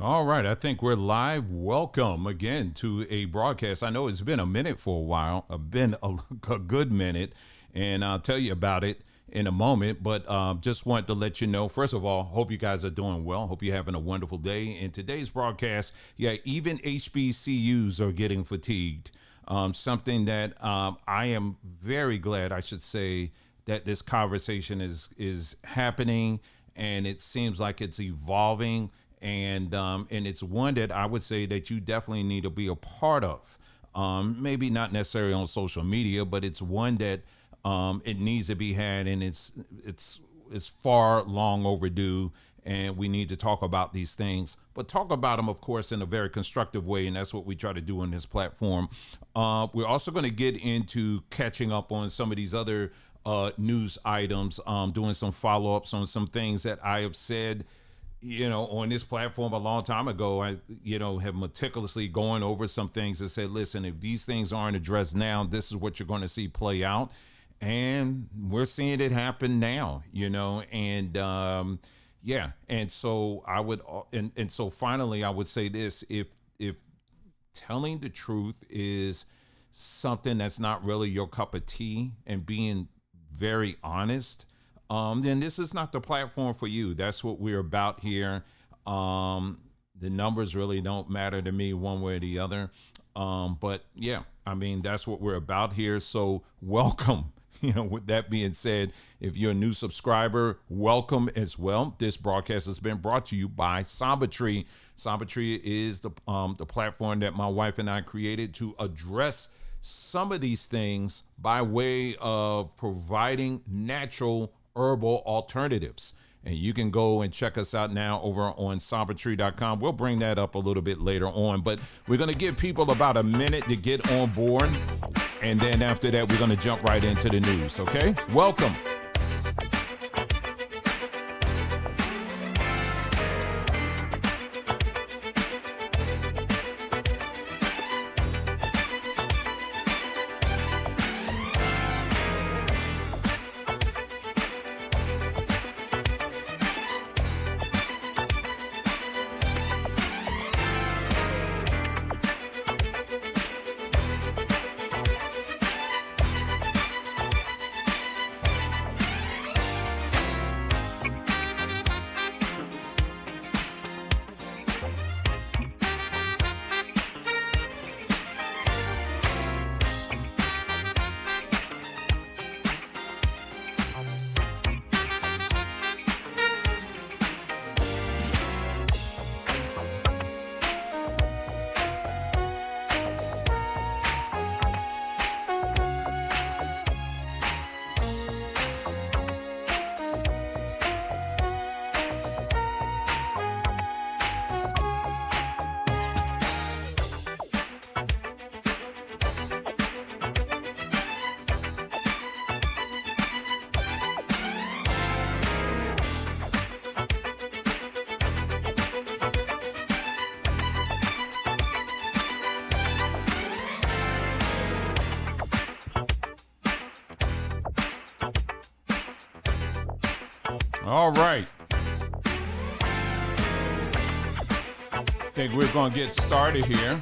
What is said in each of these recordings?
All right, I think we're live. Welcome again to a broadcast. I know it's been a minute for a while, been a good minute, and I'll tell you about it in a moment. But just want to let you know, first of all, hope you guys are doing well. Hope you're having a wonderful day. In today's broadcast, yeah, even HBCUs are getting fatigued. Something that I am very glad, I should say, that this conversation is happening, and it seems like it's evolving, and it's one that I would say that you definitely need to be a part of. Maybe not necessarily on social media, but it's one that it needs to be had, and it's far long overdue. And we need to talk about these things, but talk about them, of course, in a very constructive way, and that's what we try to do on this platform. We're also going to get into catching up on some of these other news items, doing some follow-ups on some things that I have said, on this platform a long time ago. I, have meticulously going over some things and said, listen, if these things aren't addressed now, this is what you're going to see play out. And we're seeing it happen now, and yeah. And so I would, and so finally, I would say this: if telling the truth is something that's not really your cup of tea, and being very honest, then this is not the platform for you. That's what we're about here. The numbers really don't matter to me one way or the other. But yeah, I mean, that's what we're about here. So welcome. With that being said, if you're a new subscriber, welcome as well. This broadcast has been brought to you by Samba Tree. Samba Tree is the platform that my wife and I created to address some of these things by way of providing natural herbal alternatives. And you can go and check us out now over on sambatree.com. We'll bring that up a little bit later on, but we're going to give people about a minute to get on board. And then after that, we're going to jump right into the news. Okay? Welcome. All right. Think we're going to get started here.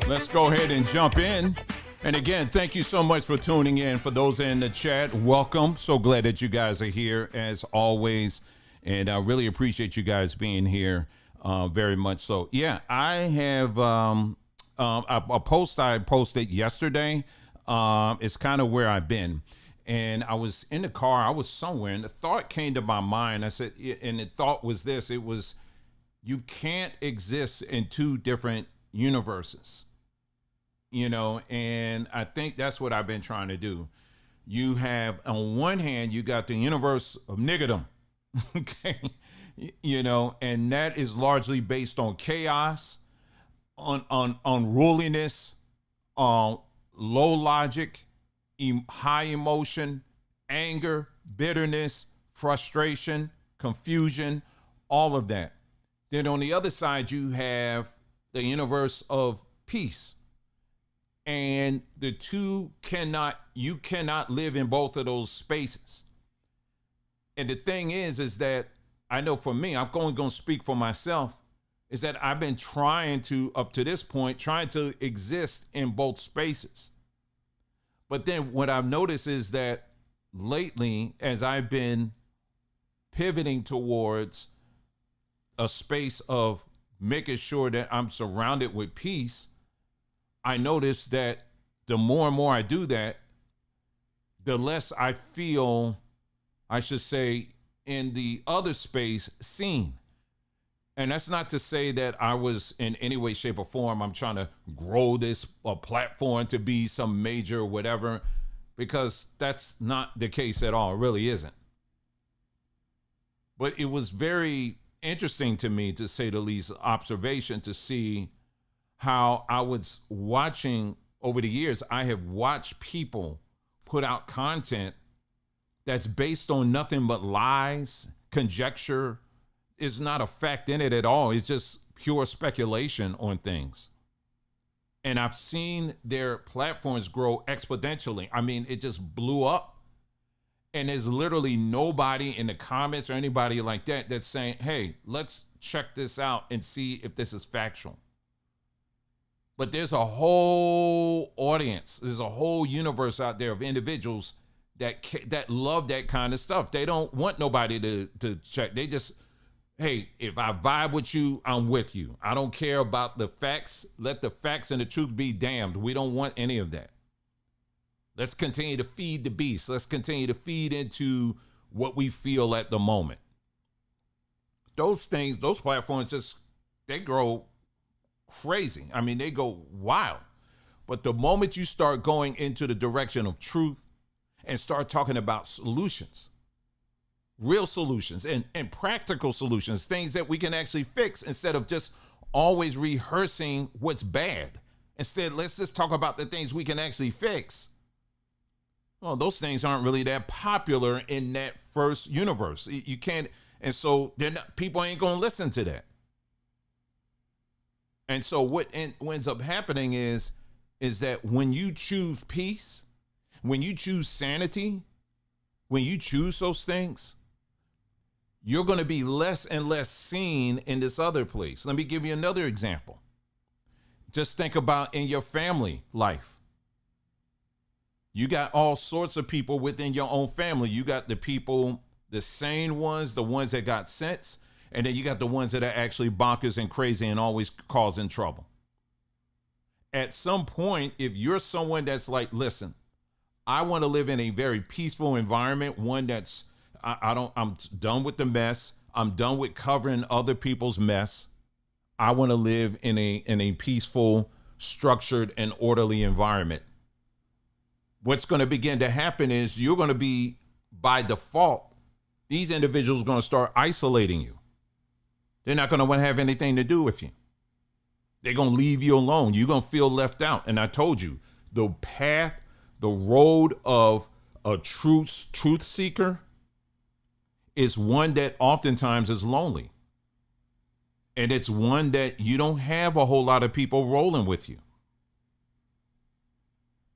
Let's go ahead and jump in. And again, thank you so much for tuning in. For those in the chat, welcome. So glad that you guys are here as always. And I really appreciate you guys being here very much so. Yeah, I have a post I posted yesterday. It's kind of where I've been. And I was in the car. I was somewhere, and the thought came to my mind. I said, and the thought was this. It was, you can't exist in two different universes. And I think that's what I've been trying to do. You have, on one hand, you got the universe of niggerdom, okay? And that is largely based on chaos, on unruliness, on low logic, high emotion, anger, bitterness, frustration, confusion, all of that. Then on the other side, you have the universe of peace, And the two you cannot live in both of those spaces. And the thing is that I know for me, I'm going to speak for myself, is that I've been trying to, up to this point, trying to exist in both spaces. But then what I've noticed is that lately, as I've been pivoting towards a space of making sure that I'm surrounded with peace, I notice that the more and more I do that, the less I feel, I should say, in the other space seen. And that's not to say that I was in any way, shape, or form, I'm trying to grow this platform to be some major whatever, because that's not the case at all. It really isn't. But it was very interesting to me, to say the least, observation to see how I was watching over the years. I have watched people put out content that's based on nothing but lies, conjecture. Is not a fact in it at all. It's just pure speculation on things. And I've seen their platforms grow exponentially. I mean, it just blew up. And there's literally nobody in the comments or anybody like that that's saying, hey, let's check this out and see if this is factual. But there's a whole audience, there's a whole universe out there of individuals that love that kind of stuff. They don't want nobody to check. They just, hey, if I vibe with you, I'm with you. I don't care about the facts. Let the facts and the truth be damned. We don't want any of that. Let's continue to feed the beast. Let's continue to feed into what we feel at the moment. Those things, those platforms, just, they grow crazy. I mean, they go wild. But the moment you start going into the direction of truth and start talking about solutions, real solutions and practical solutions, things that we can actually fix, instead of just always rehearsing what's bad. Instead, let's just talk about the things we can actually fix. Well, those things aren't really that popular in that first universe. You can't, and so people ain't going to listen to that. And so what ends up happening is that when you choose peace, when you choose sanity, when you choose those things, you're going to be less and less seen in this other place. Let me give you another example. Just think about in your family life. You got all sorts of people within your own family. You got the people, the sane ones, the ones that got sense, and then you got the ones that are actually bonkers and crazy and always causing trouble. At some point, if you're someone that's like, listen, I want to live in a very peaceful environment, one that's, I'm done with the mess. I'm done with covering other people's mess. I want to live in a peaceful, structured, and orderly environment. What's going to begin to happen is you're going to be, by default, these individuals are going to start isolating you. They're not going to want to have anything to do with you. They're going to leave you alone. You're going to feel left out. And I told you, the path, the road of a truth seeker is one that oftentimes is lonely. And it's one that you don't have a whole lot of people rolling with you.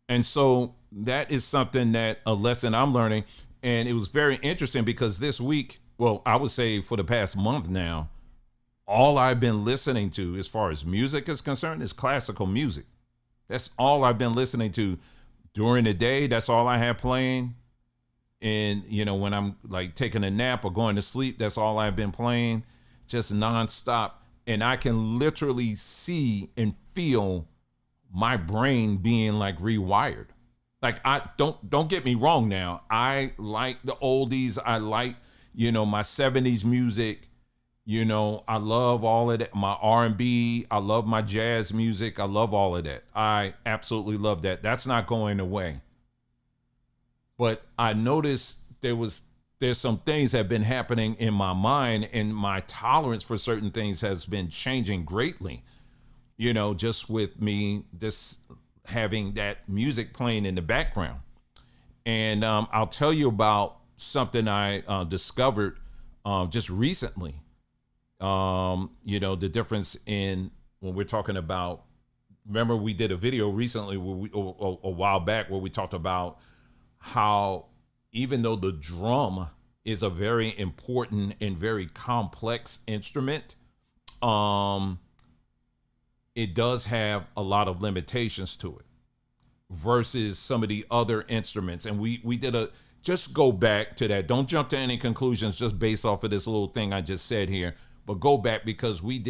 And so that is something that, a lesson I'm learning. And it was very interesting because this week, well, I would say for the past month now, all I've been listening to as far as music is concerned is classical music. That's all I've been listening to during the day. That's all I have playing. And, when I'm like taking a nap or going to sleep, that's all I've been playing, just nonstop. And I can literally see and feel my brain being like rewired. Like, I don't get me wrong now. I like the oldies. I like, my 70s music. I love all of that. My R&B. I love my jazz music. I love all of that. I absolutely love that. That's not going away. But I noticed there's some things that have been happening in my mind, and my tolerance for certain things has been changing greatly. Just with me just having that music playing in the background. And I'll tell you about something I discovered just recently. The difference in when we're talking about remember we did a video recently where a while back where we talked about how even though the drum is a very important and very complex instrument, um, it does have a lot of limitations to it versus some of the other instruments. And we did a, just go back to that. Don't jump to any conclusions just based off of this little thing I just said here, but go back because we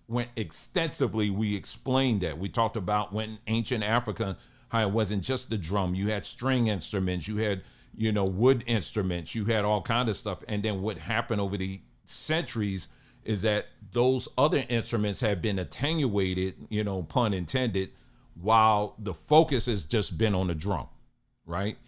went extensively. We explained that. We talked about when ancient Africa, how it wasn't just the drum. You had string instruments, you had, wood instruments, you had all kind of stuff. And then what happened over the centuries is that those other instruments have been attenuated, pun intended, while the focus has just been on the drum, right?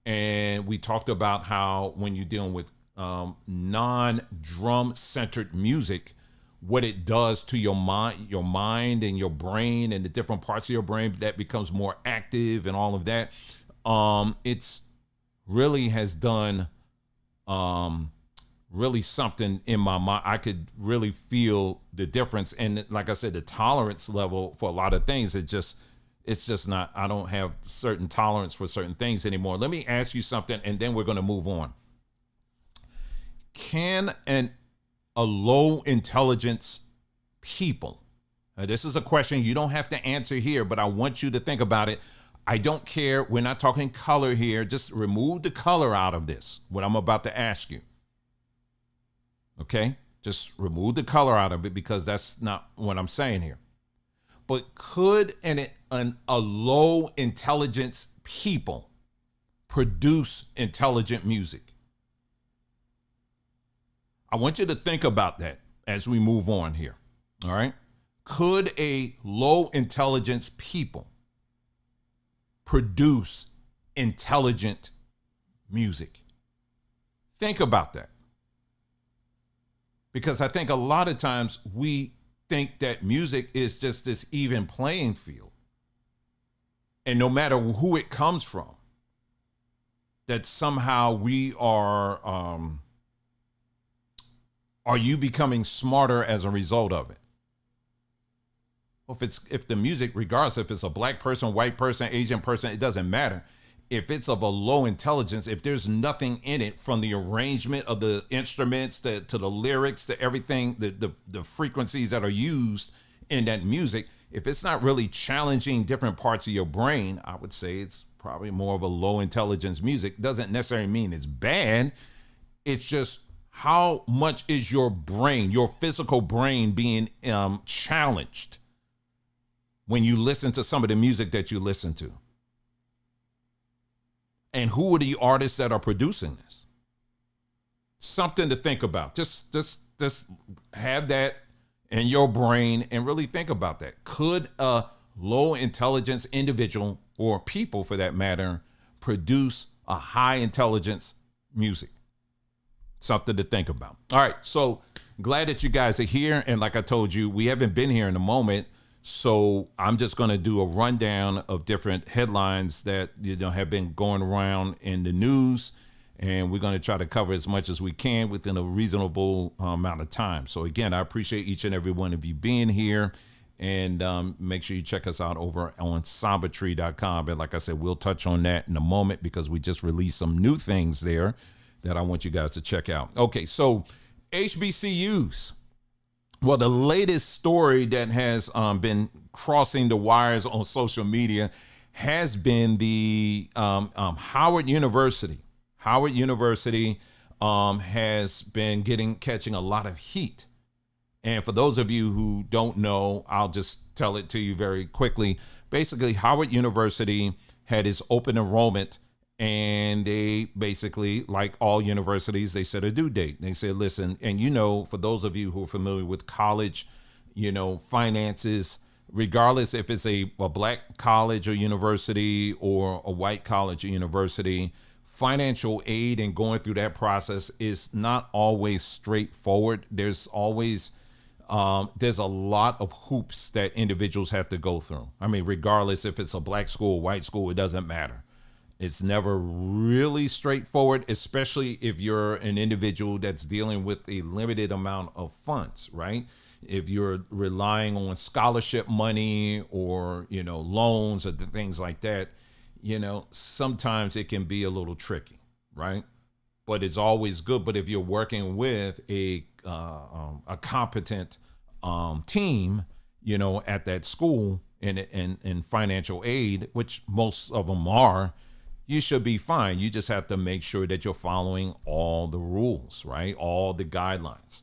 And we talked about how when you're dealing with non-drum centered music, what it does to your mind and your brain and the different parts of your brain that becomes more active and all of that. It's really has done really something in my mind. I could really feel the difference. And like I said, the tolerance level for a lot of things, it's just not, I don't have certain tolerance for certain things anymore. Let me ask you something, and then we're going to move on. Can a low intelligence people, now this is a question you don't have to answer here, but I want you to think about it. I don't care. We're not talking color here. Just remove the color out of this, what I'm about to ask you. Okay? Just remove the color out of it because that's not what I'm saying here. But could a low intelligence people produce intelligent music? I want you to think about that as we move on here. All right. Could a low intelligence people produce intelligent music? Think about that. Because I think a lot of times we think that music is just this even playing field. And no matter who it comes from, that somehow we are you becoming smarter as a result of it? Well, if the music, regardless if it's a black person, white person, Asian person, it doesn't matter. If it's of a low intelligence, if there's nothing in it from the arrangement of the instruments to the lyrics, to everything, the frequencies that are used in that music, if it's not really challenging different parts of your brain, I would say it's probably more of a low intelligence music. Doesn't necessarily mean it's bad. It's just how much is your brain, your physical brain, being challenged when you listen to some of the music that you listen to? And who are the artists that are producing this? Something to think about. Just have that in your brain and really think about that. Could a low intelligence individual, or people for that matter, produce a high intelligence music? Something to think about. All right, so glad that you guys are here. And like I told you, we haven't been here in a moment. So I'm just going to do a rundown of different headlines that have been going around in the news, and we're going to try to cover as much as we can within a reasonable amount of time. So again, I appreciate each and every one of you being here, and make sure you check us out over on sambatree.com. And like I said, we'll touch on that in a moment because we just released some new things there that I want you guys to check out. Okay, so HBCUs. Well, the latest story that has been crossing the wires on social media has been the Howard University. Howard University has been catching a lot of heat. And for those of you who don't know, I'll just tell it to you very quickly. Basically, Howard University had its open enrollment, and they basically, like all universities, they set a due date. They said, listen, and for those of you who are familiar with college, finances, regardless if it's a black college or university or a white college or university, financial aid and going through that process is not always straightforward. There's always there's a lot of hoops that individuals have to go through. I mean, regardless if it's a black school, white school, it doesn't matter. It's never really straightforward, especially if you're an individual that's dealing with a limited amount of funds, right? if you're relying on scholarship money or, loans or the things like that, sometimes it can be a little tricky, right? But it's always good. But if you're working with a competent team, at that school in financial aid, which most of them are, you should be fine. You just have to make sure that you're following all the rules, right? All the guidelines.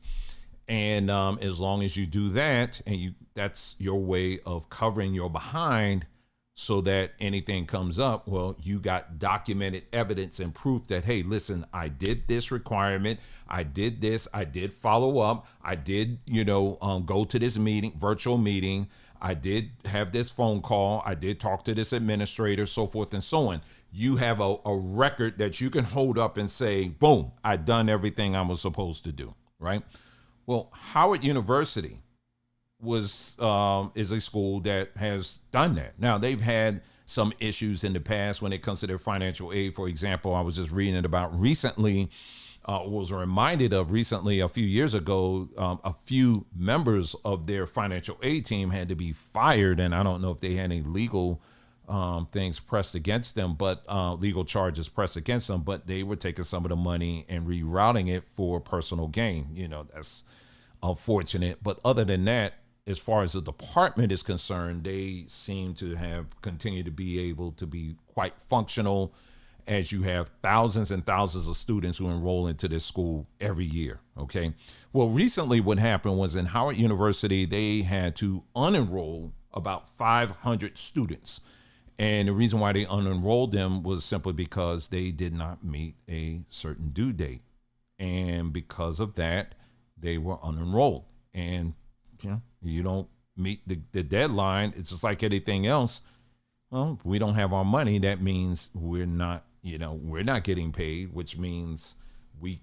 And as long as you do that, and that's your way of covering your behind, so that anything comes up, well, you got documented evidence and proof that, hey, listen, I did this requirement, I did this, I did follow up, I did, go to this meeting, virtual meeting, I did have this phone call, I did talk to this administrator, so forth and so on. You have a record that you can hold up and say, boom, I done everything I was supposed to do, right? Well, Howard University is a school that has done that. Now, they've had some issues in the past when it comes to their financial aid. For example, I was just reading about recently, was reminded of recently a few years ago, a few members of their financial aid team had to be fired. And I don't know if they had any legal things pressed against them, but legal charges pressed against them, but they were taking some of the money and rerouting it for personal gain. That's unfortunate. But other than that, as far as the department is concerned, they seem to have continued to be able to be quite functional, as you have thousands and thousands of students who enroll into this school every year. Okay. Well, recently what happened was in Howard University, they had to unenroll about 500 students. And the reason why they unenrolled them was simply because they did not meet a certain due date. And because of that, they were unenrolled. And you don't meet the deadline. It's just like anything else. Well, if we don't have our money, that means we're not getting paid, which means we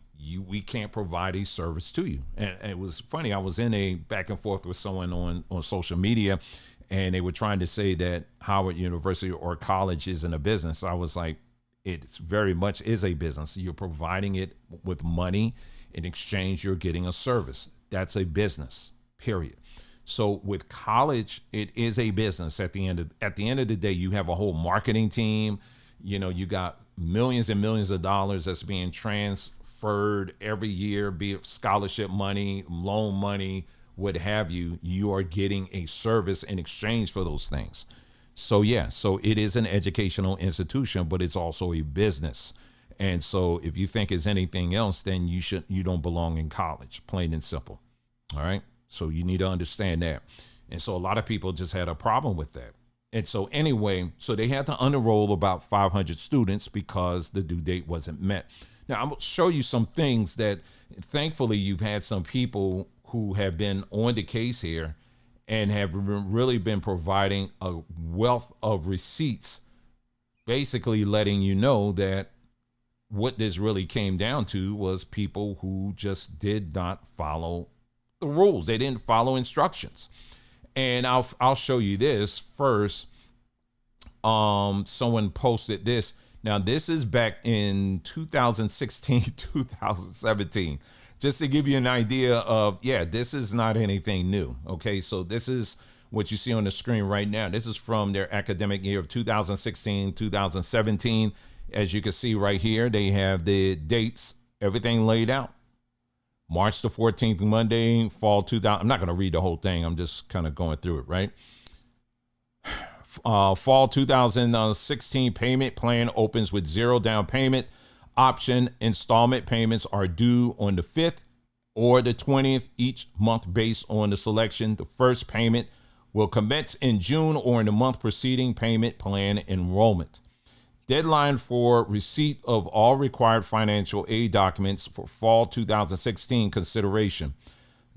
can't provide a service to you. And it was funny. I was in a back and forth with someone on social media, and they were trying to say that Howard University or college isn't a business. I was like, it very much is a business. You're providing it with money. In exchange, you're getting a service. That's a business, period. So with college, it is a business. At the end of the day, you have a whole marketing team. You got millions and millions of dollars that's being transferred every year, be it scholarship money, loan money, what have you. You are getting a service in exchange for those things. So so it is an educational institution, but it's also a business. And so if you think it's anything else, then you don't belong in college, plain and simple. All right. So you need to understand that. And so a lot of people just had a problem with that. And so anyway, so they had to unenroll about 500 students because the due date wasn't met. Now, I'm going to show you some things that thankfully you've had some people who have been on the case here and have really been providing a wealth of receipts, basically letting you know that what this really came down to was people who just did not follow the rules. They didn't follow instructions. And I'll show you this first. Someone posted this. Now, this is back in 2016, 2017. Just to give you an idea of, this is not anything new. Okay, so this is what you see on the screen right now. This is from their academic year of 2016, 2017. As you can see right here, they have the dates, everything laid out. March the 14th, Monday, fall 2000. I'm not going to read the whole thing. I'm just kind of going through it, right? Fall 2016 payment plan opens with 0 down payment. Option installment payments are due on the 5th or the 20th each month based on the selection. The first payment will commence in June or in the month preceding payment plan enrollment. Deadline for receipt of all required financial aid documents for fall 2016 consideration.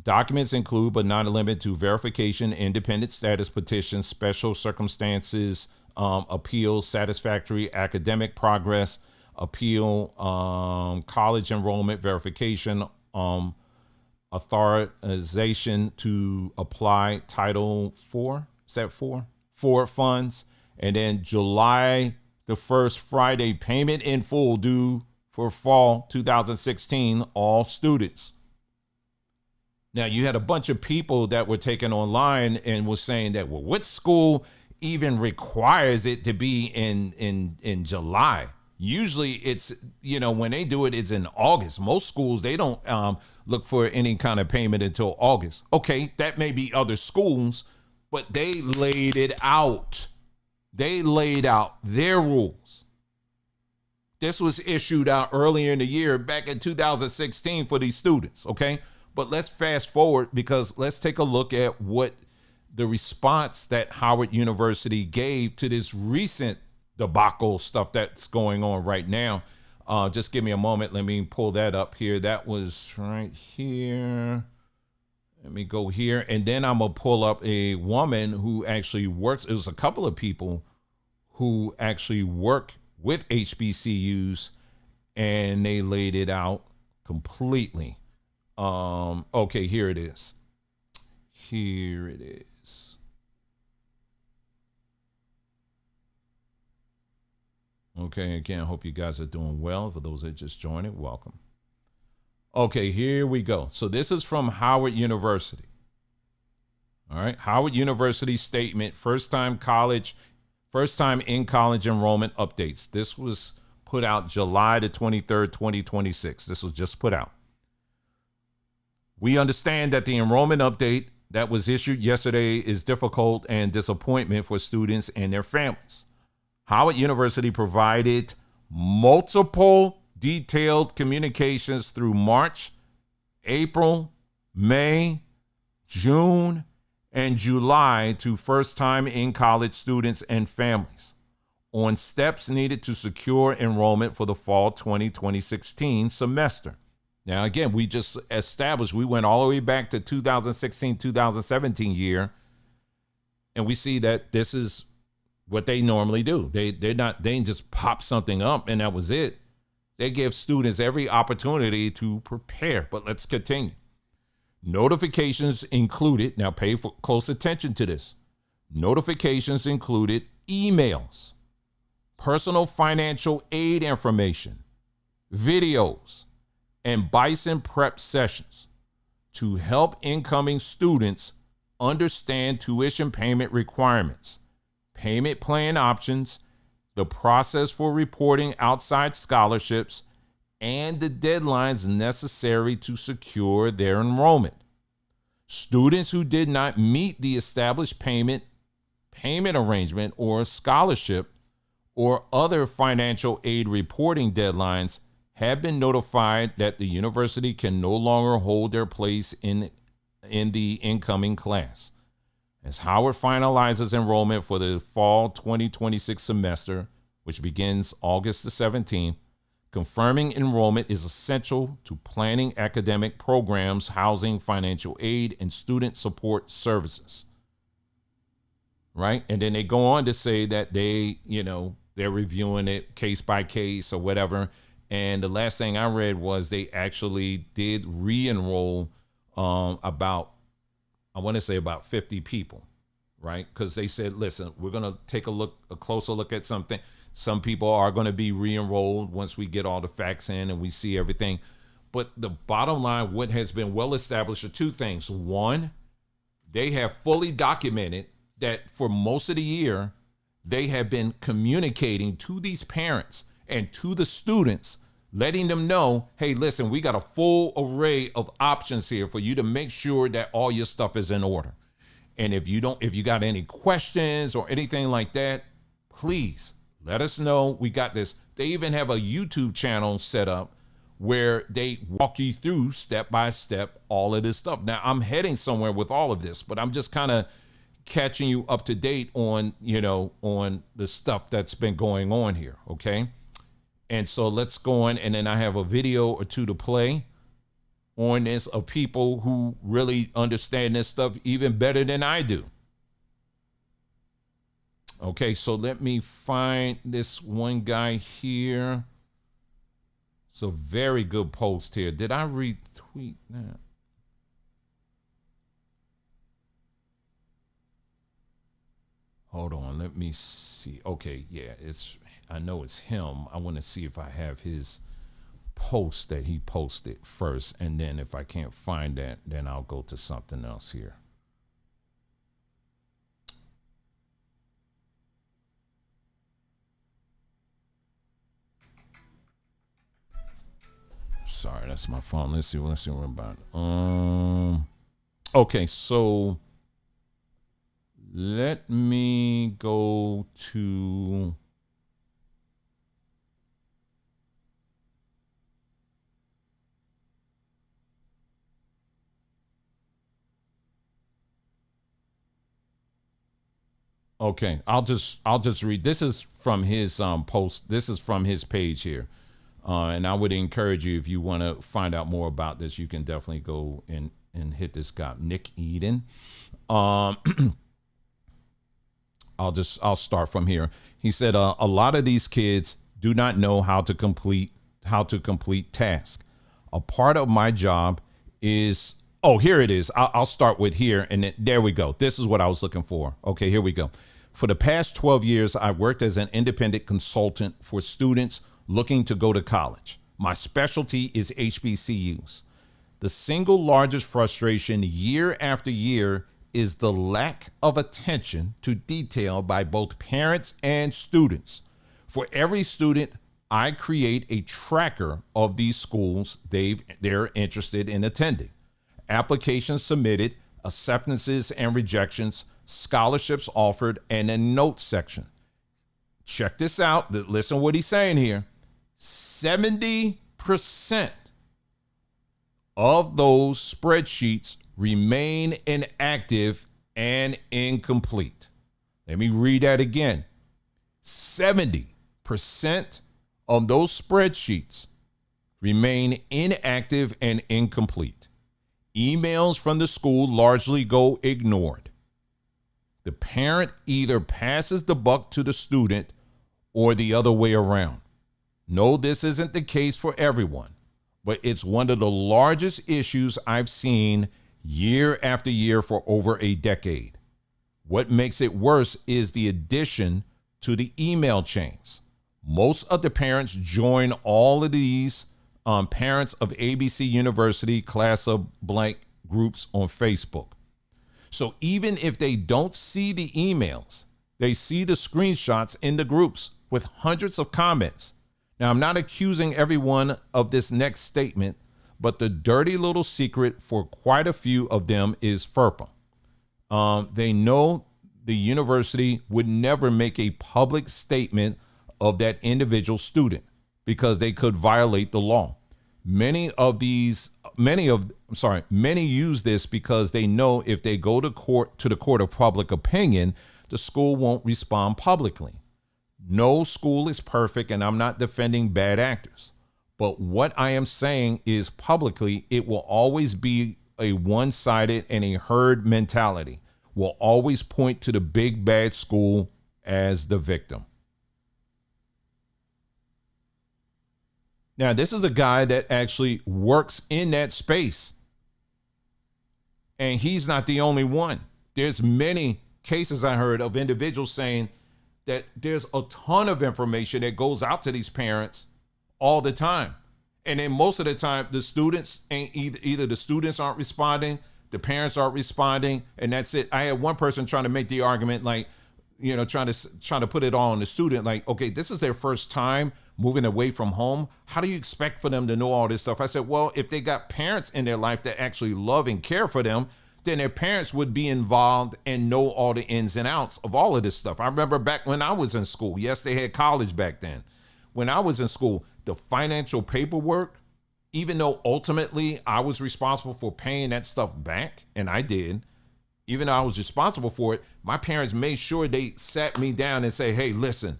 Documents include, but not limited to, verification, independent status petition, special circumstances, appeals, satisfactory academic progress, appeal, college enrollment verification, authorization to apply Title IV, is that four funds, and then July the 1st Friday, payment in full due for fall 2016, all students. Now you had a bunch of people that were taken online and was saying that, well, what school even requires it to be in July? Usually it's, when they do it, it's in August. Most schools, they don't look for any kind of payment until August. Okay, that may be other schools, but they laid it out. They laid out their rules. This was issued out earlier in the year, back in 2016 for these students, okay? But let's fast forward, because let's take a look at what the response that Howard University gave to this recent debacle stuff that's going on right now. Just give me a moment. Let me pull that up here. That was right here. Let me go here. And then I'm going to pull up a woman who actually works. It was a couple of people who actually work with HBCUs, and they laid it out completely. Okay, here it is. Here it is. Okay, again, I hope you guys are doing well. For those that just joined it, welcome. Okay, here we go. So this is from Howard University. All right, Howard University statement, first time in college enrollment updates. This was put out July the 23rd, 2026. This was just put out. We understand that the enrollment update that was issued yesterday is difficult and disappointment for students and their families. Howard University provided multiple detailed communications through March, April, May, June, and July to first-time in-college students and families on steps needed to secure enrollment for the fall 2016 semester. Now, again, we just established, we went all the way back to 2016-2017 year, and we see that this is what they normally do. They didn't just pop something up and that was it. They give students every opportunity to prepare. But let's continue. Notifications included, now pay close attention to this. Notifications included emails, personal financial aid information, videos, and Bison prep sessions to help incoming students understand tuition payment requirements, payment plan options, the process for reporting outside scholarships, and the deadlines necessary to secure their enrollment. Students who did not meet the established payment arrangement or scholarship or other financial aid reporting deadlines have been notified that the university can no longer hold their place in the incoming class. As Howard finalizes enrollment for the fall 2026 semester, which begins August the 17th, confirming enrollment is essential to planning academic programs, housing, financial aid, and student support services. Right? And then they go on to say that they're reviewing it case by case or whatever. And the last thing I read was they actually did re-enroll about 50 people, right? Because they said, listen, we're going to take a closer look at something. Some people are going to be re-enrolled once we get all the facts in and we see everything. But the bottom line, what has been well established are two things. One, they have fully documented that for most of the year, they have been communicating to these parents and to the students, letting them know, hey, listen, we got a full array of options here for you to make sure that all your stuff is in order. And if you got any questions or anything like that, please let us know. We got this. They even have a YouTube channel set up where they walk you through step by step all of this stuff. Now, I'm heading somewhere with all of this, but I'm just kind of catching you up to date on, on the stuff that's been going on here, okay? And so let's go on, and then I have a video or two to play on this of people who really understand this stuff even better than I do. Okay, so let me find this one guy here. It's a very good post here. Did I retweet that? Hold on, let me see. Okay, yeah, I know it's him. I want to see if I have his post that he posted first, and then if I can't find that, then I'll go to something else here. Sorry, that's my phone. Let's see what we're about. Okay, so let me go to okay, I'll just read. This is from his post. This is from his page here. And I would encourage you, if you want to find out more about this, you can definitely go and hit this guy, Nick Eden. I'll start from here. He said, a lot of these kids do not know how to complete tasks. A part of my job is, oh, here it is. I'll start with here, and then, there we go. This is what I was looking for. Okay, here we go. For the past 12 years, I worked as an independent consultant for students looking to go to college. My specialty is HBCUs. The single largest frustration year after year is the lack of attention to detail by both parents and students. For every student, I create a tracker of these schools they're interested in attending. Applications submitted, acceptances and rejections, scholarships offered, and a notes section. Check this out. Listen what he's saying here. 70% of those spreadsheets remain inactive and incomplete. Let me read that again. 70% of those spreadsheets remain inactive and incomplete. Emails from the school largely go ignored. The parent either passes the buck to the student or the other way around. No, this isn't the case for everyone, but it's one of the largest issues I've seen year after year for over a decade. What makes it worse is the addition to the email chains. Most of the parents join all of these parents of ABC University class of blank groups on Facebook. So even if they don't see the emails, they see the screenshots in the groups with hundreds of comments. Now, I'm not accusing everyone of this next statement, but the dirty little secret for quite a few of them is FERPA. They know the university would never make a public statement of that individual student because they could violate the law. Many use this because they know if they go to the court of public opinion, the school won't respond publicly. No school is perfect, and I'm not defending bad actors. But what I am saying is publicly, it will always be a one-sided and a herd mentality. Will always point to the big bad school as the victim. Now, this is a guy that actually works in that space. And he's not the only one. There's many cases I heard of individuals saying that there's a ton of information that goes out to these parents all the time. And then most of the time, the students ain't either the students aren't responding, the parents aren't responding, and that's it. I had one person trying to make the argument, like, you know, trying to put it all on the student, like, okay, this is their first time moving away from home. How do you expect for them to know all this stuff? I said, well, if they got parents in their life that actually love and care for them, then their parents would be involved and know all the ins and outs of all of this stuff. I remember back when I was in school. Yes, they had college back then. When I was in school, the financial paperwork, even though ultimately I was responsible for paying that stuff back, and I did, even though I was responsible for it, my parents made sure they sat me down and say, hey, listen,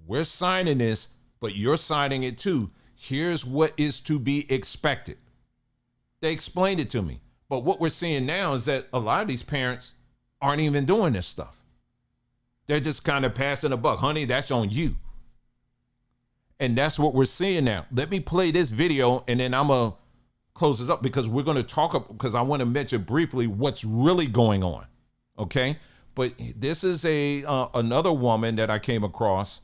we're signing this, but you're signing it too. Here's what is to be expected. They explained it to me. But what we're seeing now is that a lot of these parents aren't even doing this stuff. They're just kind of passing a buck. Honey, that's on you. And that's what we're seeing now. Let me play this video and then I'm going to close this up because we're going to talk, because I want to mention briefly what's really going on. Okay. But this is another woman that I came across,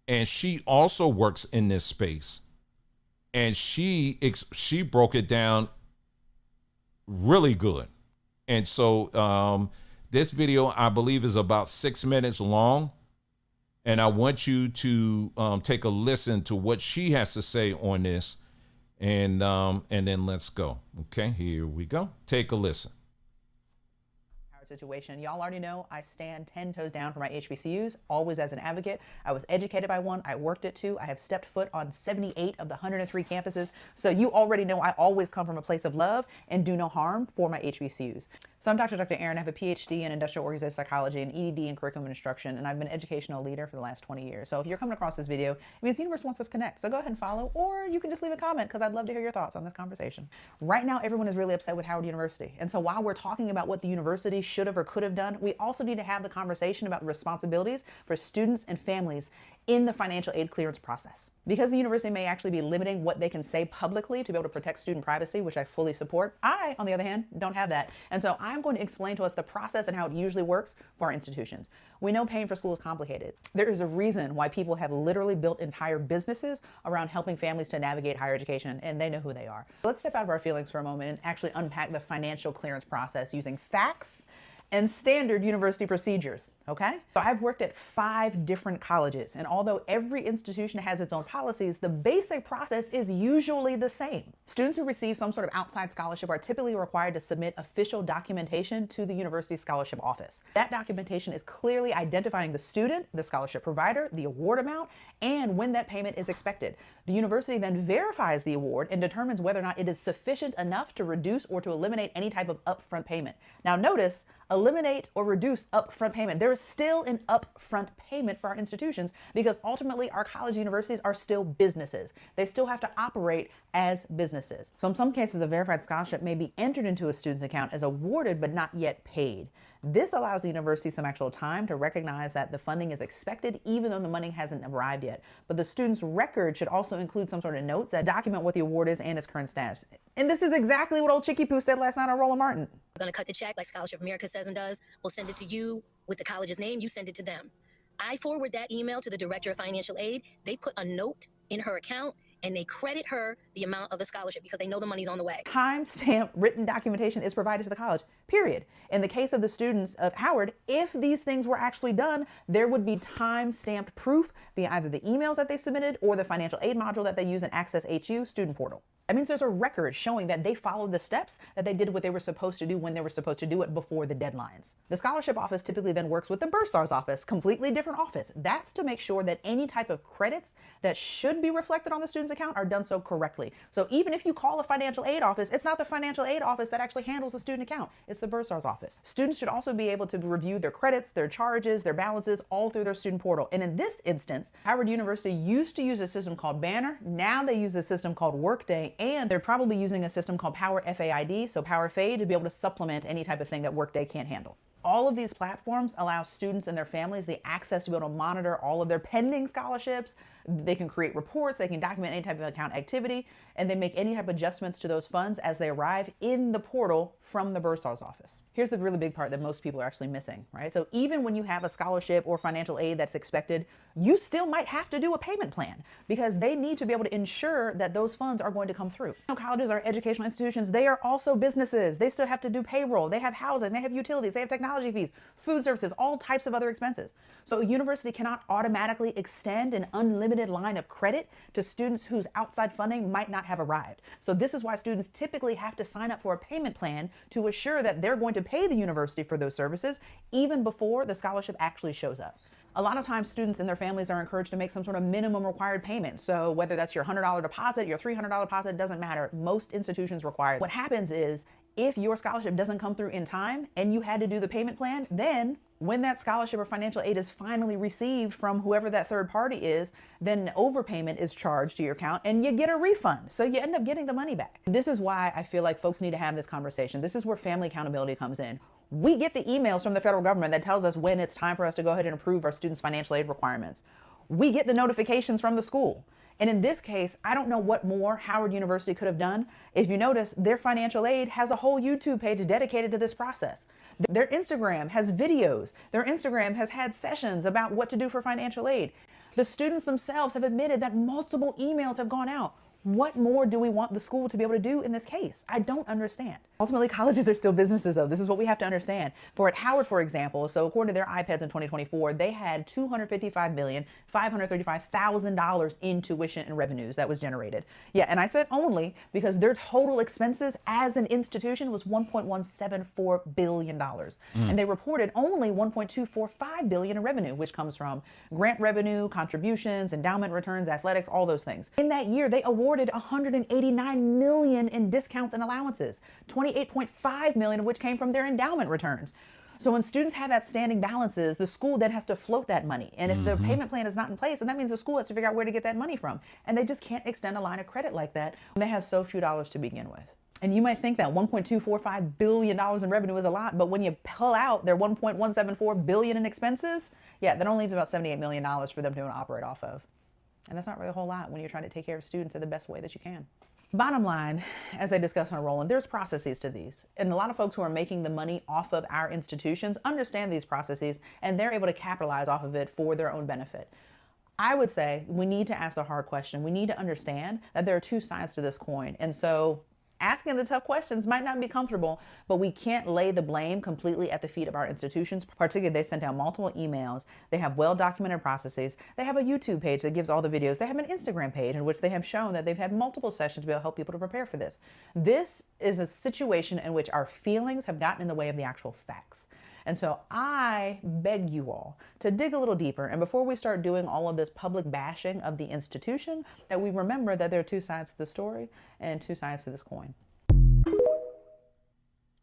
and she also works in this space. and she broke it down really good. And so this video, I believe, is about 6 minutes long. And I want you to take a listen to what she has to say on this. And then let's go. Okay, here we go. Take a listen. Situation. Y'all already know I stand 10 toes down for my HBCUs, always as an advocate. I was educated by one, I worked at two, I have stepped foot on 78 of the 103 campuses. So you already know I always come from a place of love and do no harm for my HBCUs. So I'm Dr. Aaron. I have a PhD in industrial organizational psychology and EDD in curriculum instruction, and I've been an educational leader for the last 20 years. So if you're coming across this video, it means the universe wants us to connect. So go ahead and follow, or you can just leave a comment because I'd love to hear your thoughts on this conversation. Right now, everyone is really upset with Howard University. And so while we're talking about what the university should have or could have done, we also need to have the conversation about the responsibilities for students and families in the financial aid clearance process. Because the university may actually be limiting what they can say publicly to be able to protect student privacy, which I fully support, I, on the other hand, don't have that. And so I'm going to explain to us the process and how it usually works for our institutions. We know paying for school is complicated. There is a reason why people have literally built entire businesses around helping families to navigate higher education, and they know who they are. Let's step out of our feelings for a moment and actually unpack the financial clearance process using facts and standard university procedures, okay? So I've worked at 5 different colleges, and although every institution has its own policies, the basic process is usually the same. Students who receive some sort of outside scholarship are typically required to submit official documentation to the university scholarship office. That documentation is clearly identifying the student, the scholarship provider, the award amount, and when that payment is expected. The university then verifies the award and determines whether or not it is sufficient enough to reduce or to eliminate any type of upfront payment. Now notice, eliminate or reduce upfront payment. There is still an upfront payment for our institutions because ultimately our college universities are still businesses. They still have to operate as businesses. So in some cases, a verified scholarship may be entered into a student's account as awarded but not yet paid. This allows the university some actual time to recognize that the funding is expected even though the money hasn't arrived yet. But the student's record should also include some sort of notes that document what the award is and its current status. And this is exactly what old Chicky Poo said last night on Roland Martin. We're going to cut the check like Scholarship America says and does. We'll send it to you with the college's name. You send it to them. I forward that email to the director of financial aid. They put a note in her account and they credit her the amount of the scholarship because they know the money's on the way. Time-stamped written documentation is provided to the college, period. In the case of the students of Howard, if these things were actually done, there would be time-stamped proof via either the emails that they submitted or the financial aid module that they use in Access HU student portal. That means there's a record showing that they followed the steps, that they did what they were supposed to do when they were supposed to do it before the deadlines. The scholarship office typically then works with the bursar's office, completely different office. That's to make sure that any type of credits that should be reflected on the student's account are done so correctly. So even if you call a financial aid office, it's not the financial aid office that actually handles the student account. It's the bursar's office. Students should also be able to review their credits, their charges, their balances, all through their student portal. And in this instance, Howard University used to use a system called Banner. Now they use a system called Workday, and they're probably using a system called Power FAID, so Power FAID, to be able to supplement any type of thing that Workday can't handle. All of these platforms allow students and their families the access to be able to monitor all of their pending scholarships. They can create reports, they can document any type of account activity, and they make any type of adjustments to those funds as they arrive in the portal from the bursar's office. Here's the really big part that most people are actually missing, right? So even when you have a scholarship or financial aid that's expected, you still might have to do a payment plan because they need to be able to ensure that those funds are going to come through. Colleges are educational institutions. They are also businesses. They still have to do payroll. They have housing. They have utilities. They have technology fees, food services, all types of other expenses. So a university cannot automatically extend an unlimited line of credit to students whose outside funding might not have arrived. So this is why students typically have to sign up for a payment plan to assure that they're going to pay the university for those services even before the scholarship actually shows up. A lot of times students and their families are encouraged to make some sort of minimum required payment. So whether that's your $100 deposit, your $300 deposit, doesn't matter. Most institutions require it. What happens is if your scholarship doesn't come through in time and you had to do the payment plan, then when that scholarship or financial aid is finally received from whoever that third party is, then overpayment is charged to your account and you get a refund. So you end up getting the money back. This is why I feel like folks need to have this conversation. This is where family accountability comes in. We get the emails from the federal government that tells us when it's time for us to go ahead and approve our students' financial aid requirements. We get the notifications from the school. And in this case, I don't know what more Howard University could have done. If you notice, their financial aid has a whole YouTube page dedicated to this process. Their Instagram has videos. Their Instagram has had sessions about what to do for financial aid. The students themselves have admitted that multiple emails have gone out. What more do we want the school to be able to do in this case? I don't understand. Ultimately, colleges are still businesses, though. This is what we have to understand. For at Howard, for example, so according to their iPads in 2024, they had $255,535,000 in tuition and revenues that was generated. Yeah, and I said only because their total expenses as an institution was $1.174 billion. And they reported only $1.245 billion in revenue, which comes from grant revenue, contributions, endowment returns, athletics, all those things. In that year, they awarded $189 million in discounts and allowances, $28.5 million of which came from their endowment returns. So when students have outstanding balances, the school then has to float that money. And if the payment plan is not in place, then that means the school has to figure out where to get that money from. And they just can't extend a line of credit like that when they have so few dollars to begin with. And you might think that $1.245 billion in revenue is a lot, but when you pull out their $1.174 billion in expenses, yeah, that only leaves about $78 million for them to operate off of. And that's not really a whole lot when you're trying to take care of students in the best way that you can. Bottom line, as they discuss on Roland, there's processes to these. And a lot of folks who are making the money off of our institutions understand these processes, and they're able to capitalize off of it for their own benefit. I would say we need to ask the hard question. We need to understand that there are two sides to this coin. And so asking the tough questions might not be comfortable, but we can't lay the blame completely at the feet of our institutions. Particularly, they sent out multiple emails. They have well-documented processes. They have a YouTube page that gives all the videos. They have an Instagram page in which they have shown that they've had multiple sessions to be able to help people to prepare for this. This is a situation in which our feelings have gotten in the way of the actual facts. And so I beg you all to dig a little deeper. And before we start doing all of this public bashing of the institution, that we remember that there are two sides to the story and two sides to this coin.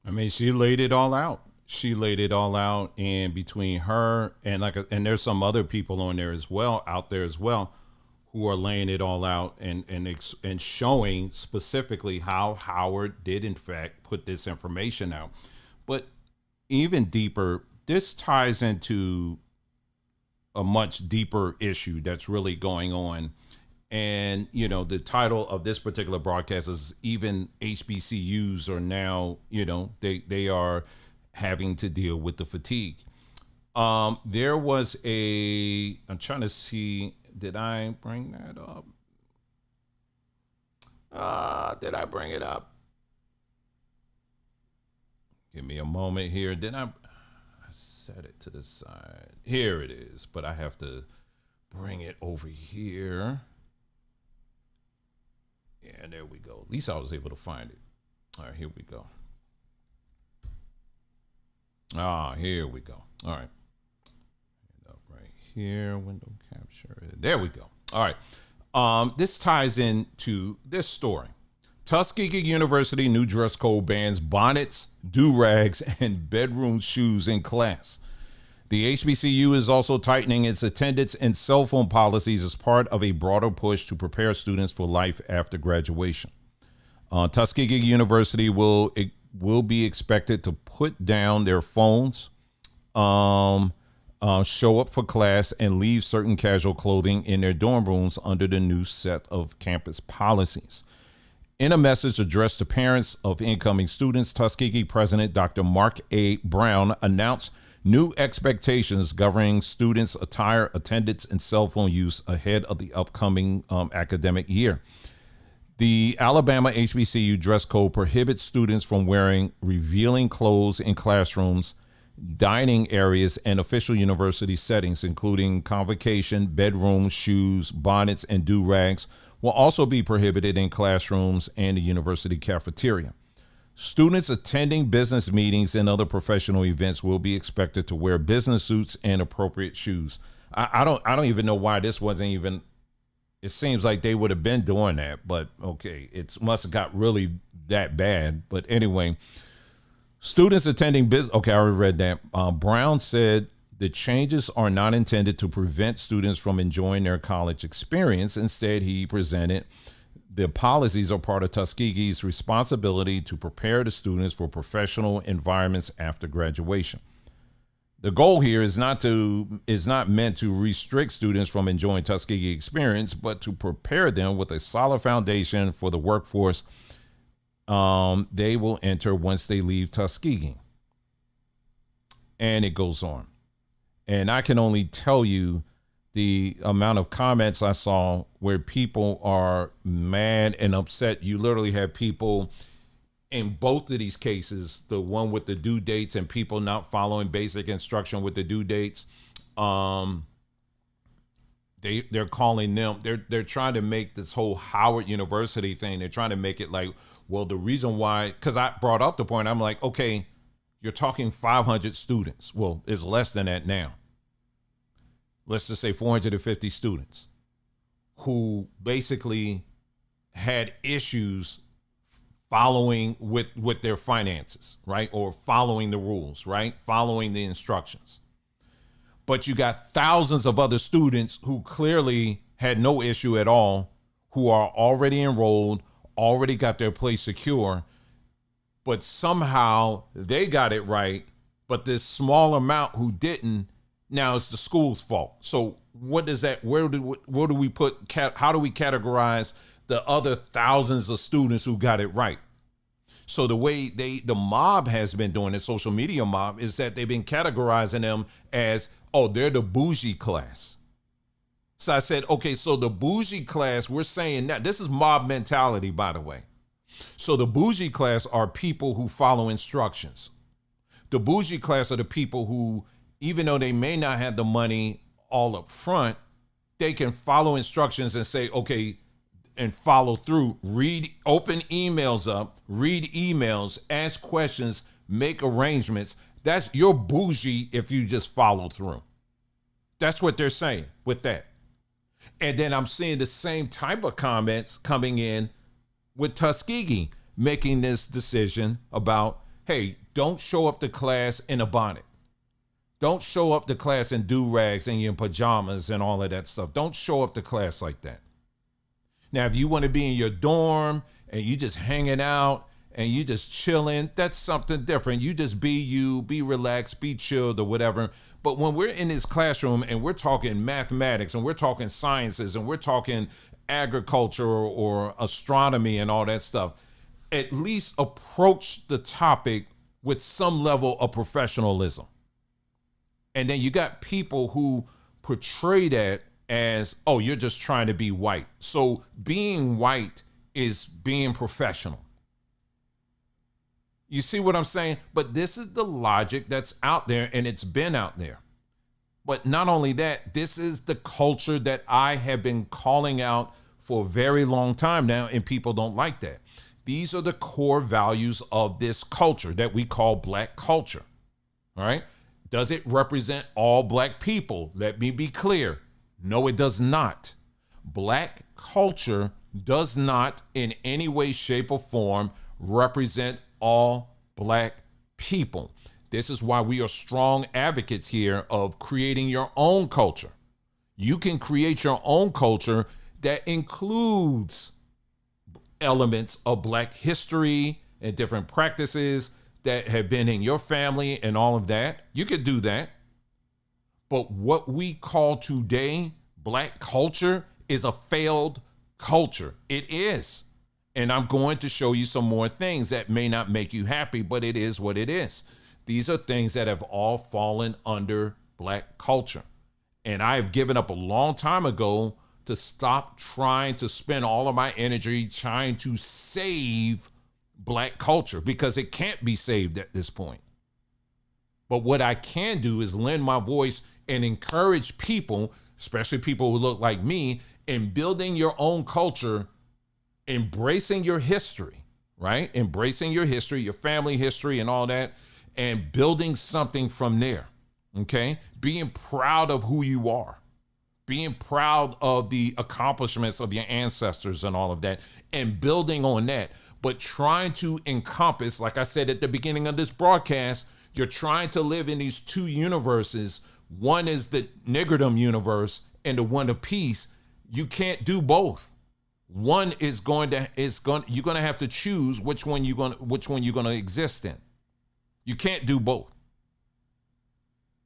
I mean, she laid it all out. She laid it all out, and between her and and there's some other people on there as well, out there as well, who are laying it all out and showing specifically how Howard did in fact put this information out. But even deeper, this ties into a much deeper issue that's really going on. And, you know, the title of this particular broadcast is even HBCUs are now, you know, they are having to deal with the fatigue. There was I'm trying to see, did I bring that up? Did I bring it up? Give me a moment here. I set it to the side. Here it is, but I have to bring it over here. Yeah, there we go. At least I was able to find it. All right, here we go. Here we go. All right. Right here, window capture. There we go. All right. This ties into this story. Tuskegee University new dress code bans bonnets, do-rags, and bedroom shoes in class. The HBCU is also tightening its attendance and cell phone policies as part of a broader push to prepare students for life after graduation. Tuskegee University will be expected to put down their phones, show up for class, and leave certain casual clothing in their dorm rooms under the new set of campus policies. In a message addressed to parents of incoming students, Tuskegee President Dr. Mark A. Brown announced new expectations governing students' attire, attendance, and cell phone use ahead of the upcoming academic year. The Alabama HBCU dress code prohibits students from wearing revealing clothes in classrooms, dining areas, and official university settings, including convocation, bedrooms, shoes, bonnets, and do-rags, will also be prohibited in classrooms and the university cafeteria. Students attending business meetings and other professional events will be expected to wear business suits and appropriate shoes. I don't even know why this wasn't even. It seems like they would have been doing that, but okay, it must have got really that bad. But anyway, students attending business. Okay, I already read that. Brown said the changes are not intended to prevent students from enjoying their college experience. Instead, he presented the policies are part of Tuskegee's responsibility to prepare the students for professional environments after graduation. The goal here is not meant to restrict students from enjoying Tuskegee experience, but to prepare them with a solid foundation for the workforce they will enter once they leave Tuskegee. And it goes on. And I can only tell you the amount of comments I saw where people are mad and upset. You literally have people in both of these cases, the one with the due dates and people not following basic instruction with the due dates. They're calling them, they're trying to make this whole Howard University thing. They're trying to make it like, well, the reason why, because I brought up the point, I'm like, okay, you're talking 500 students. Well, it's less than that now. Let's just say 450 students who basically had issues following with their finances, right? Or following the rules, right? Following the instructions. But you got thousands of other students who clearly had no issue at all, who are already enrolled, already got their place secure, but somehow they got it right, but this small amount who didn't, now it's the school's fault. So what does that, where do we put, how do we categorize the other thousands of students who got it right? So the way the mob has been doing it, social media mob, is that they've been categorizing them as, oh, they're the bougie class. So I said, okay, so the bougie class, we're saying that this is mob mentality, by the way. So the bougie class are people who follow instructions. The bougie class are the people who, even though they may not have the money all up front, they can follow instructions and say, okay, and follow through, open emails up, read emails, ask questions, make arrangements. You're bougie if you just follow through. That's what they're saying with that. And then I'm seeing the same type of comments coming in with Tuskegee making this decision about, hey, don't show up to class in a bonnet. Don't show up to class in do-rags and your pajamas and all of that stuff. Don't show up to class like that. Now, if you want to be in your dorm and you just hanging out and you just chilling, that's something different. You just be you, be relaxed, be chilled or whatever. But when we're in this classroom and we're talking mathematics and we're talking sciences and we're talking agriculture or astronomy and all that stuff, at least approach the topic with some level of professionalism. And then you got people who portray that as, oh, you're just trying to be white. So being white is being professional. You see what I'm saying? But this is the logic that's out there, and it's been out there. But not only that, this is the culture that I have been calling out for a very long time now, and people don't like that. These are the core values of this culture that we call Black culture. All right? Does it represent all Black people? Let me be clear. No, it does not. Black culture does not in any way, shape, or form represent all Black people. This is why we are strong advocates here of creating your own culture. You can create your own culture that includes elements of Black history and different practices that have been in your family and all of that. You could do that. But what we call today Black culture is a failed culture. It is. And I'm going to show you some more things that may not make you happy, but it is what it is. These are things that have all fallen under Black culture. And I have given up a long time ago to stop trying to spend all of my energy trying to save Black culture, because it can't be saved at this point. But what I can do is lend my voice and encourage people, especially people who look like me, in building your own culture, embracing your history, right? Embracing your history, your family history and all that, and building something from there, okay? Being proud of who you are, being proud of the accomplishments of your ancestors and all of that, and building on that. But trying to encompass, like I said at the beginning of this broadcast, you're trying to live in these two universes. One is the niggerdom universe and the one of peace. You can't do both. One you're going to have to choose which one you're going to exist in. You can't do both.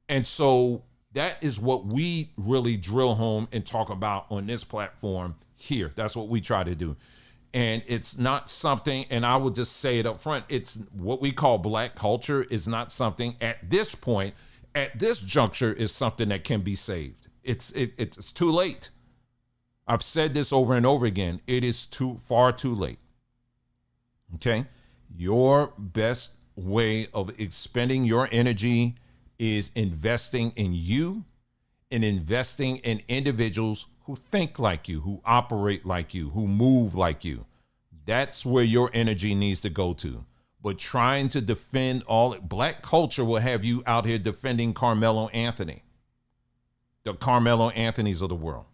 And so that is what we really drill home and talk about on this platform here. That's what we try to do. And it's not something, and I will just say it up front, it's what we call Black culture is not something at this point, at this juncture, is something that can be saved. It's too late. I've said this over and over again. It is far too late. Okay? Your best way of expending your energy is investing in you and investing in individuals who think like you, who operate like you, who move like you. That's where your energy needs to go to. But trying to defend black culture will have you out here defending Carmelo Anthony, the Carmelo Anthonys of the world.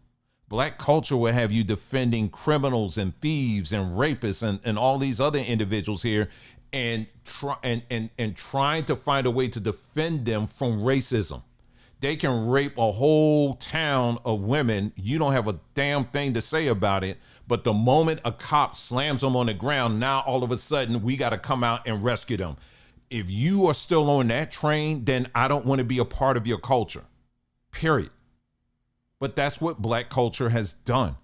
Black culture will have you defending criminals and thieves and rapists and all these other individuals here and trying to find a way to defend them from racism. They can rape a whole town of women. You don't have a damn thing to say about it. But the moment a cop slams them on the ground, now all of a sudden we got to come out and rescue them. If you are still on that train, then I don't want to be a part of your culture, period. But that's what black culture has done.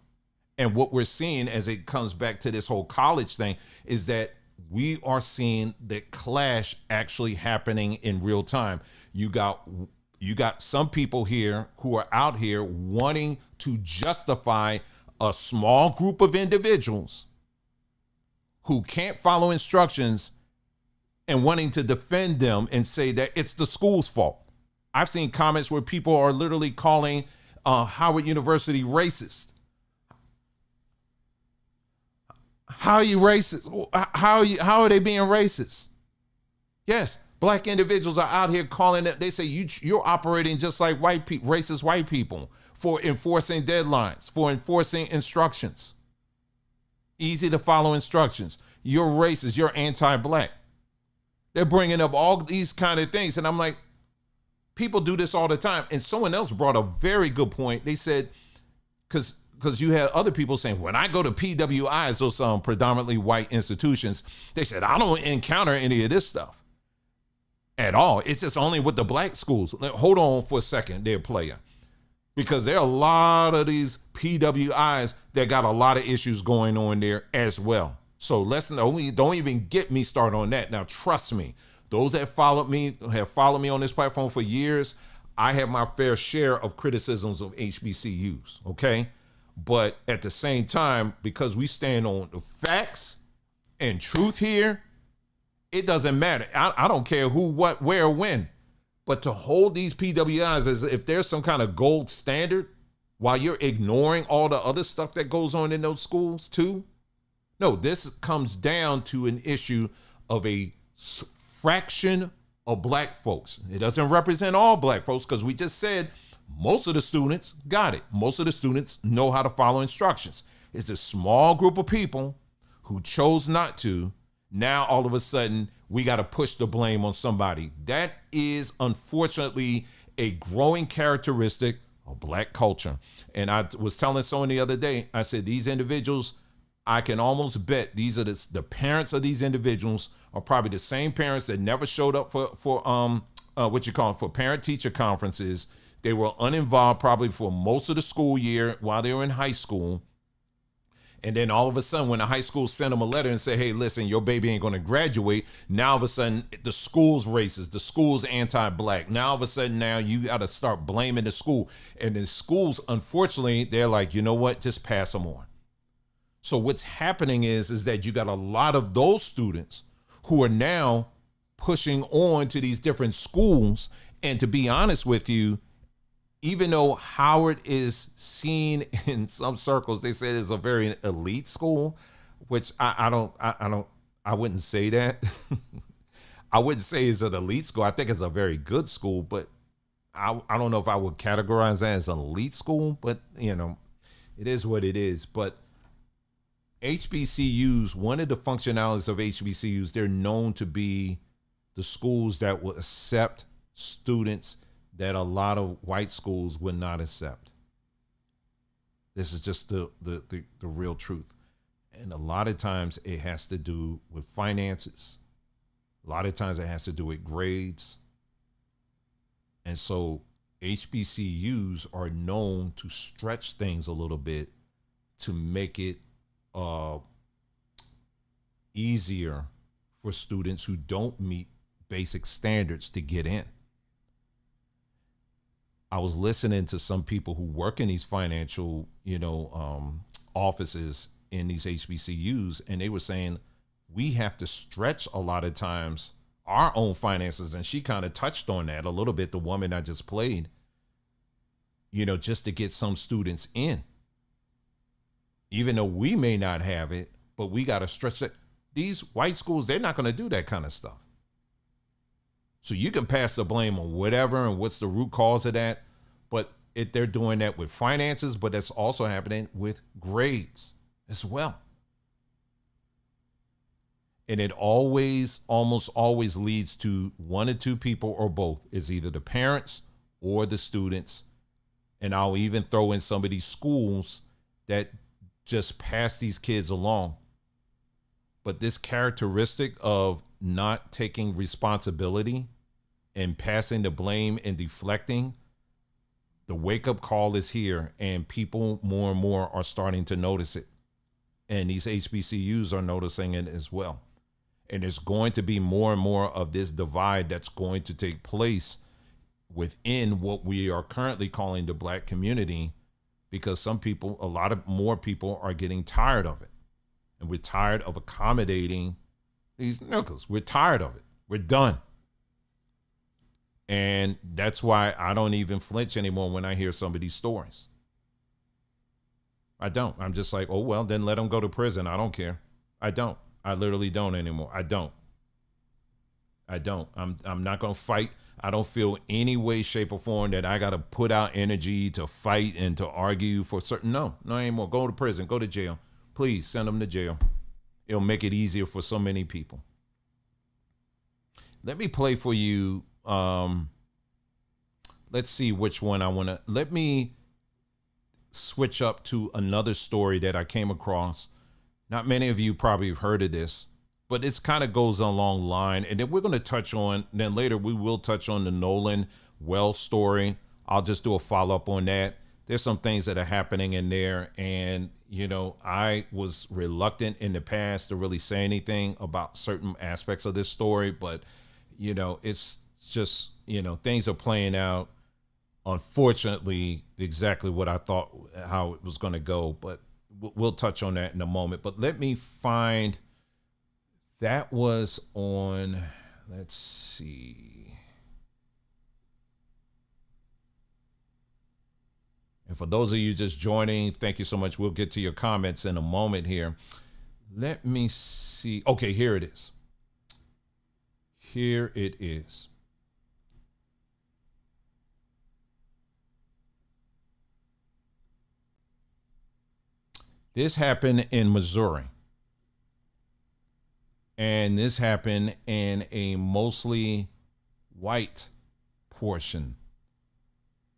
And what we're seeing as it comes back to this whole college thing is that we are seeing the clash actually happening in real time. You got some people here who are out here wanting to justify a small group of individuals who can't follow instructions and wanting to defend them and say that it's the school's fault. I've seen comments where people are literally calling Howard University racist. How are you racist? How are they being racist? Yes, black individuals are out here calling it. They say you're operating just like white people, racist white people, for enforcing deadlines, for enforcing instructions. Easy to follow instructions. You're racist. You're anti-black. They're bringing up all these kind of things. And I'm like, people do this all the time. And someone else brought a very good point. They said, because you had other people saying, when I go to PWIs, those predominantly white institutions, they said, I don't encounter any of this stuff at all. It's just only with the black schools. Hold on for a second there, player. Because there are a lot of these PWIs that got a lot of issues going on there as well. So don't even get me started on that. Now, trust me, those that have followed me on this platform for years, I have my fair share of criticisms of HBCUs, okay? But at the same time, because we stand on the facts and truth here, it doesn't matter. I don't care who, what, where, when. But to hold these PWIs as if there's some kind of gold standard while you're ignoring all the other stuff that goes on in those schools too. No, this comes down to an issue of a fraction of black folks. It doesn't represent all black folks because we just said most of the students got it. Most of the students know how to follow instructions. It's a small group of people who chose not to. Now, all of a sudden, we got to push the blame on somebody. That is, unfortunately, a growing characteristic of black culture. And I was telling someone the other day, I said, these individuals, I can almost bet these are the parents of these individuals are probably the same parents that never showed up for parent-teacher conferences. They were uninvolved probably for most of the school year while they were in high school. And then all of a sudden, when the high school sent them a letter and say, hey, listen, your baby ain't going to graduate. Now, all of a sudden, the school's racist. The school's anti-black. Now, all of a sudden, now you got to start blaming the school. And the schools, unfortunately, they're like, you know what? Just pass them on. So what's happening is that you got a lot of those students who are now pushing on to these different schools. And to be honest with you, even though Howard is seen in some circles, they say it's a very elite school, which I wouldn't say that. I wouldn't say it's an elite school. I think it's a very good school, but I don't know if I would categorize that as an elite school, but it is what it is. But HBCUs, one of the functionalities of HBCUs, they're known to be the schools that will accept students that a lot of white schools would not accept. This is just the real truth. And a lot of times it has to do with finances. A lot of times it has to do with grades. And so HBCUs are known to stretch things a little bit to make it easier for students who don't meet basic standards to get in. I was listening to some people who work in these financial, offices in these HBCUs, and they were saying we have to stretch a lot of times our own finances. And she kind of touched on that a little bit, the woman I just played, just to get some students in. Even though we may not have it, but we got to stretch it. These white schools, they're not going to do that kind of stuff. So you can pass the blame on whatever and what's the root cause of that. But they're doing that with finances, but that's also happening with grades as well. And it almost always leads to one or two people or both. It's either the parents or the students. And I'll even throw in some of these schools that just pass these kids along. But this characteristic of not taking responsibility and passing the blame and deflecting, the wake-up call is here, and people more and more are starting to notice it. And these HBCUs are noticing it as well. And there's going to be more and more of this divide that's going to take place within what we are currently calling the Black community, because a lot of more people are getting tired of it. And we're tired of accommodating these knuckles. We're tired of it. We're done. And that's why I don't even flinch anymore when I hear some of these stories. I don't. I'm just like, oh, well, then let them go to prison. I don't care. I don't. I literally don't anymore. I don't. I'm not going to fight. I don't feel any way, shape, or form that I got to put out energy to fight and to argue for certain. No anymore. Go to prison. Go to jail. Please send them to jail. It'll make it easier for so many people. Let me play for you. Let's see which one I want to. Let me switch up to another story that I came across. Not many of you probably have heard of this, but it kind of goes along line. And then we're going to touch on, then later we will touch on the Nolan Wells story. I'll just do a follow-up on that. There's some things that are happening in there. And, I was reluctant in the past to really say anything about certain aspects of this story. But, it's just, things are playing out, unfortunately, exactly what I thought, how it was going to go. But we'll touch on that in a moment. But let me find, that was on, let's see. And for those of you just joining, thank you so much. We'll get to your comments in a moment here. Let me see. Okay, here it is. Here it is. This happened in Missouri. And this happened in a mostly white portion.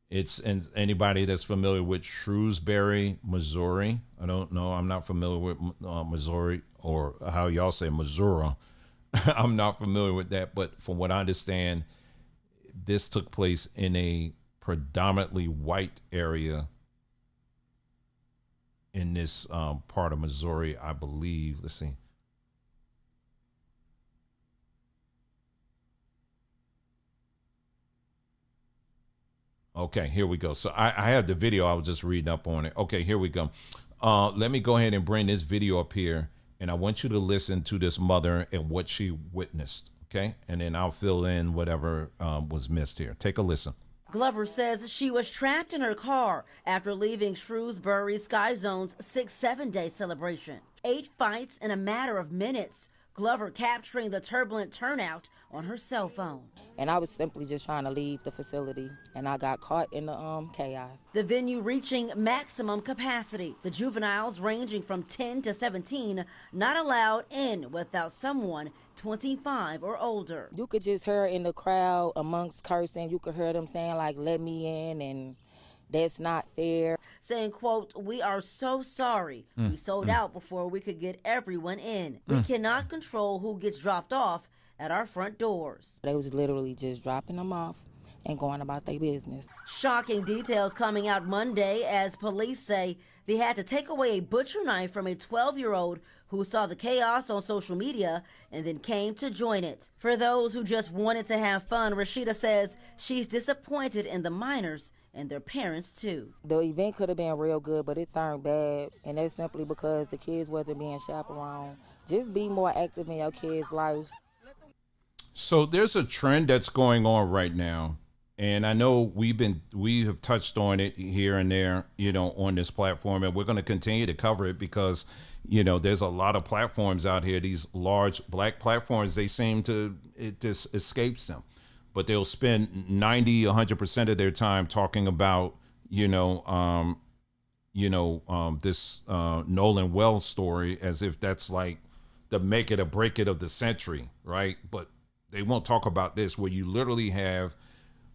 It's, and anybody that's familiar with Shrewsbury, Missouri. I don't know. I'm not familiar with Missouri, or how y'all say Missouri. I'm not familiar with that. But from what I understand, this took place in a predominantly white area in this part of Missouri, I believe. Let's see. Okay, here we go. So I have the video. I was just reading up on it. Okay, here we go. Let me go ahead and bring this video up here, and I want you to listen to this mother and what she witnessed. Okay, and then I'll fill in whatever was missed here. Take a listen. Glover says she was trapped in her car after leaving Shrewsbury Sky Zone's 6-7-day celebration. 8 fights in a matter of minutes. Glover capturing the turbulent turnout on her cell phone. And I was simply just trying to leave the facility, and I got caught in the chaos. The venue reaching maximum capacity. The juveniles ranging from 10 to 17 not allowed in without someone 25 or older. You could just hear in the crowd amongst cursing, you could hear them saying like, let me in, and that's not fair. Saying, quote, we are so sorry. We sold out before we could get everyone in. We cannot control who gets dropped off at our front doors. They was literally just dropping them off and going about their business. Shocking details coming out Monday as police say they had to take away a butcher knife from a 12-year-old who saw the chaos on social media and then came to join it. For those who just wanted to have fun, Rashida says she's disappointed in the minors and their parents too. The event could have been real good, but it turned bad, and that's simply because the kids wasn't being chaperoned. Just be more active in your kids' life. So there's a trend that's going on right now, and I know we have touched on it here and there, on this platform, and we're going to continue to cover it because, there's a lot of platforms out here. These large black platforms, it just escapes them, but they'll spend 90-100% of their time talking about, this Nolan Wells story as if that's like the make it or break it of the century, right? But they won't talk about this, where you literally have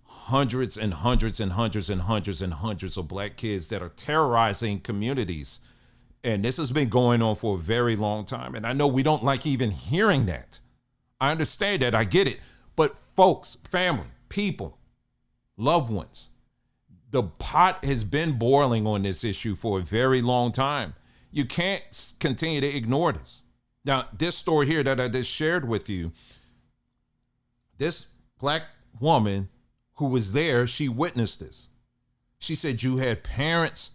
hundreds and hundreds and hundreds and hundreds and hundreds of black kids that are terrorizing communities. And this has been going on for a very long time. And I know we don't like even hearing that. I understand that. I get it. But folks, family, people, loved ones, the pot has been boiling on this issue for a very long time. You can't continue to ignore this. Now, this story here that I just shared with you, this black woman who was there, she witnessed this. She said you had parents,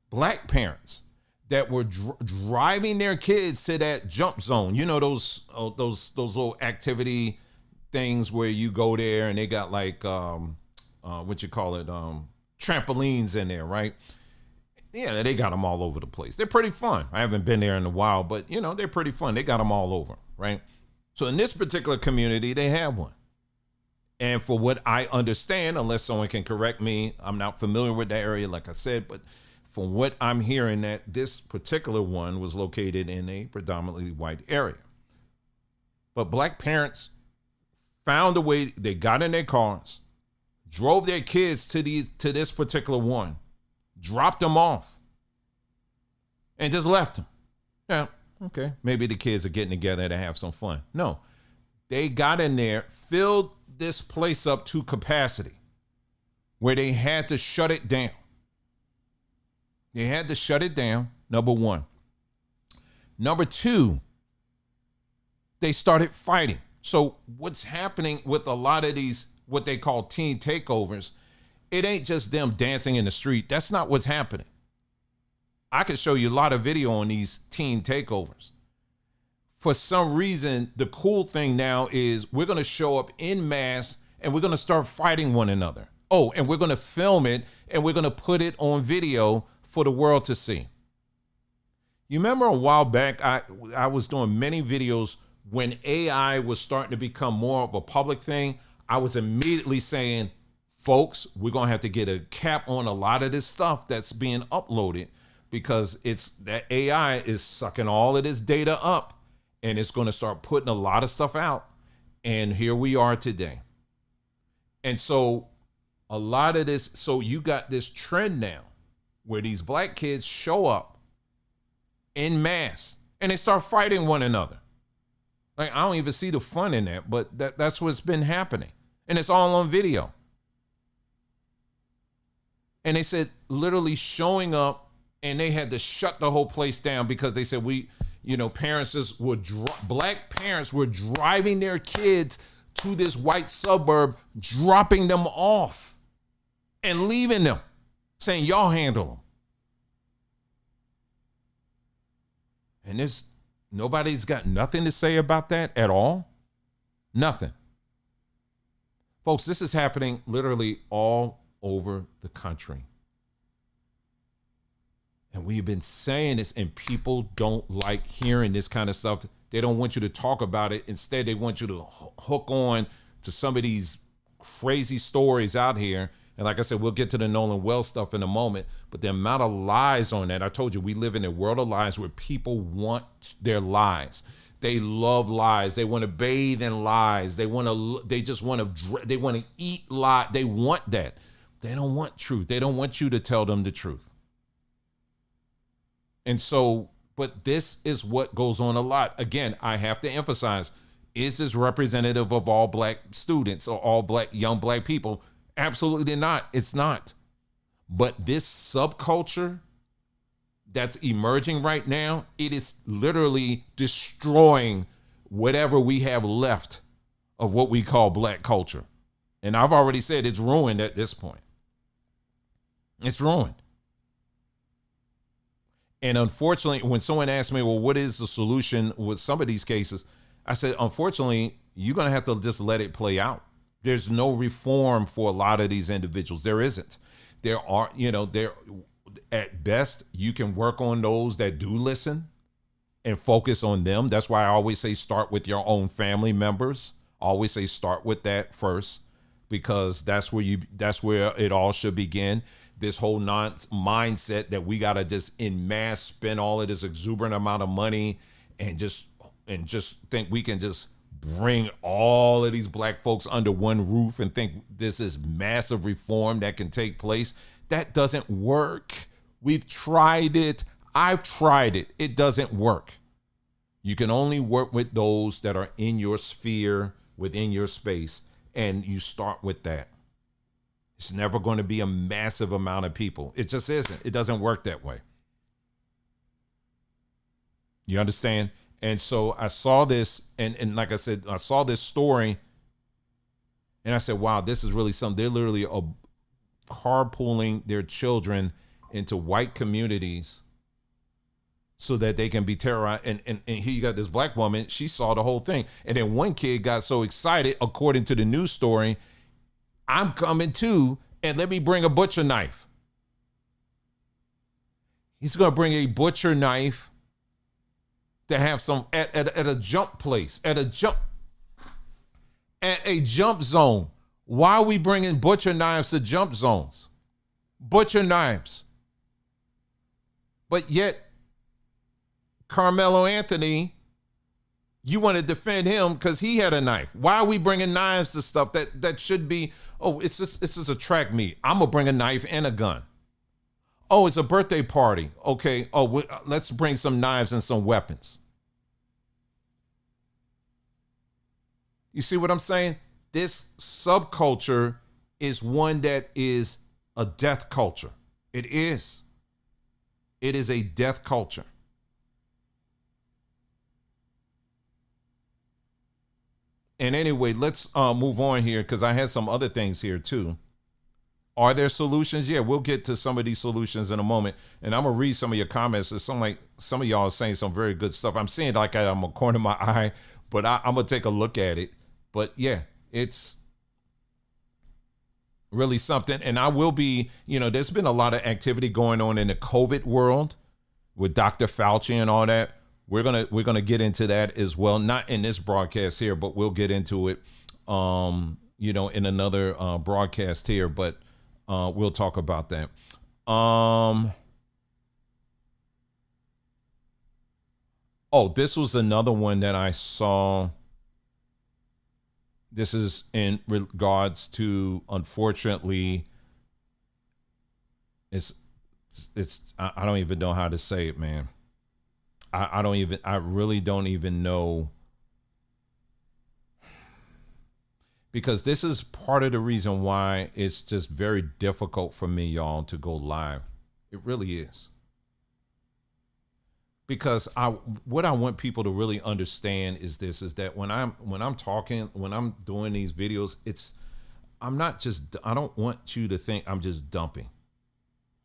black parents, that were driving their kids to that jump zone. Those little activity things where you go there and they got like trampolines in there, right? Yeah, they got them all over the place. They're pretty fun. I haven't been there in a while, but they're pretty fun. They got them all over, right? So in this particular community, they have one. And for what I understand, unless someone can correct me, I'm not familiar with that area, like I said, but from what I'm hearing, that this particular one was located in a predominantly white area. But black parents found a way. They got in their cars, drove their kids to this particular one, dropped them off, and just left them. Yeah, okay, maybe the kids are getting together to have some fun. No, they got in there, filled this place up to capacity where they had to shut it down. They had to shut it down, number one. Number two, they started fighting. So what's happening with a lot of these, what they call teen takeovers, it ain't just them dancing in the street. That's not what's happening. I can show you a lot of video on these teen takeovers. For some reason, the cool thing now is we're going to show up en masse and we're going to start fighting one another. Oh, and we're going to film it and we're going to put it on video for the world to see. You remember a while back, I was doing many videos when AI was starting to become more of a public thing. I was immediately saying, folks, we're going to have to get a cap on a lot of this stuff that's being uploaded because it's that AI is sucking all of this data up and it's going to start putting a lot of stuff out. And here we are today. And so a lot of this, so you got this trend now where these black kids show up en masse and they start fighting one another. Like, I don't even see the fun in that, but that's what's been happening. And it's all on video. And they said literally showing up and they had to shut the whole place down because they said black parents were driving their kids to this white suburb, dropping them off and leaving them, saying, y'all handle them. And nobody's got nothing to say about that at all. Nothing. Folks, this is happening literally all over the country. And we've been saying this, and people don't like hearing this kind of stuff. They don't want you to talk about it. Instead, they want you to hook on to some of these crazy stories out here. And like I said, we'll get to the Nolan Wells stuff in a moment, but the amount of lies on that, I told you, we live in a world of lies where people want their lies. They love lies. They want to bathe in lies. They want to eat lies. They want that. They don't want truth. They don't want you to tell them the truth. And so, but this is what goes on a lot. Again, I have to emphasize, is this representative of all black students or all young black people? Absolutely not. It's not. But this subculture that's emerging right now, it is literally destroying whatever we have left of what we call black culture. And I've already said it's ruined at this point. It's ruined. And unfortunately, when someone asks me, well, what is the solution with some of these cases? I said, unfortunately, you're going to have to just let it play out. There's no reform for a lot of these individuals. There isn't. There are, there at best, you can work on those that do listen and focus on them. That's why I always say start with your own family members. I always say start with that first, because that's where it all should begin. This whole mindset that we got to just en masse spend all of this exuberant amount of money and just think we can just bring all of these black folks under one roof and think this is massive reform that can take place. That doesn't work. We've tried it. I've tried it. It doesn't work. You can only work with those that are in your sphere, within your space, and you start with that. It's never going to be a massive amount of people. It just isn't. It doesn't work that way. You understand? And so I saw this, and like I said, I saw this story, and I said, wow, this is really something. They're literally carpooling their children into white communities so that they can be terrorized. And here you got this black woman, she saw the whole thing. And then one kid got so excited, according to the news story, I'm coming too, and let me bring a butcher knife. He's going to bring a butcher knife to have some at a jump place, at a jump zone. Why are we bringing butcher knives to jump zones? Butcher knives. But yet, Carmelo Anthony, you want to defend him because he had a knife. Why are we bringing knives to stuff that should be, it's just a track meet. I'm going to bring a knife and a gun. Oh, it's a birthday party. Okay. Oh, let's bring some knives and some weapons. You see what I'm saying? This subculture is one that is a death culture. It is. It is a death culture. And anyway, let's move on here because I had some other things here too. Are there solutions? Yeah, we'll get to some of these solutions in a moment. And I'm going to read some of your comments. It's some of y'all are saying some very good stuff. I'm seeing like I'm a corner of my eye, but I'm going to take a look at it. But yeah, it's really something. And I will be, there's been a lot of activity going on in the COVID world with Dr. Fauci and all that. We're gonna get into that as well. Not in this broadcast here, but we'll get into it, in another broadcast here. But we'll talk about that. This was another one that I saw. This is in regards to, unfortunately, it's I don't even know how to say it, man. I really don't even know, because this is part of the reason why it's just very difficult for me, y'all, to go live. It really is. Because what I want people to really understand is that when I'm talking, when I'm doing these videos, I don't want you to think I'm just dumping.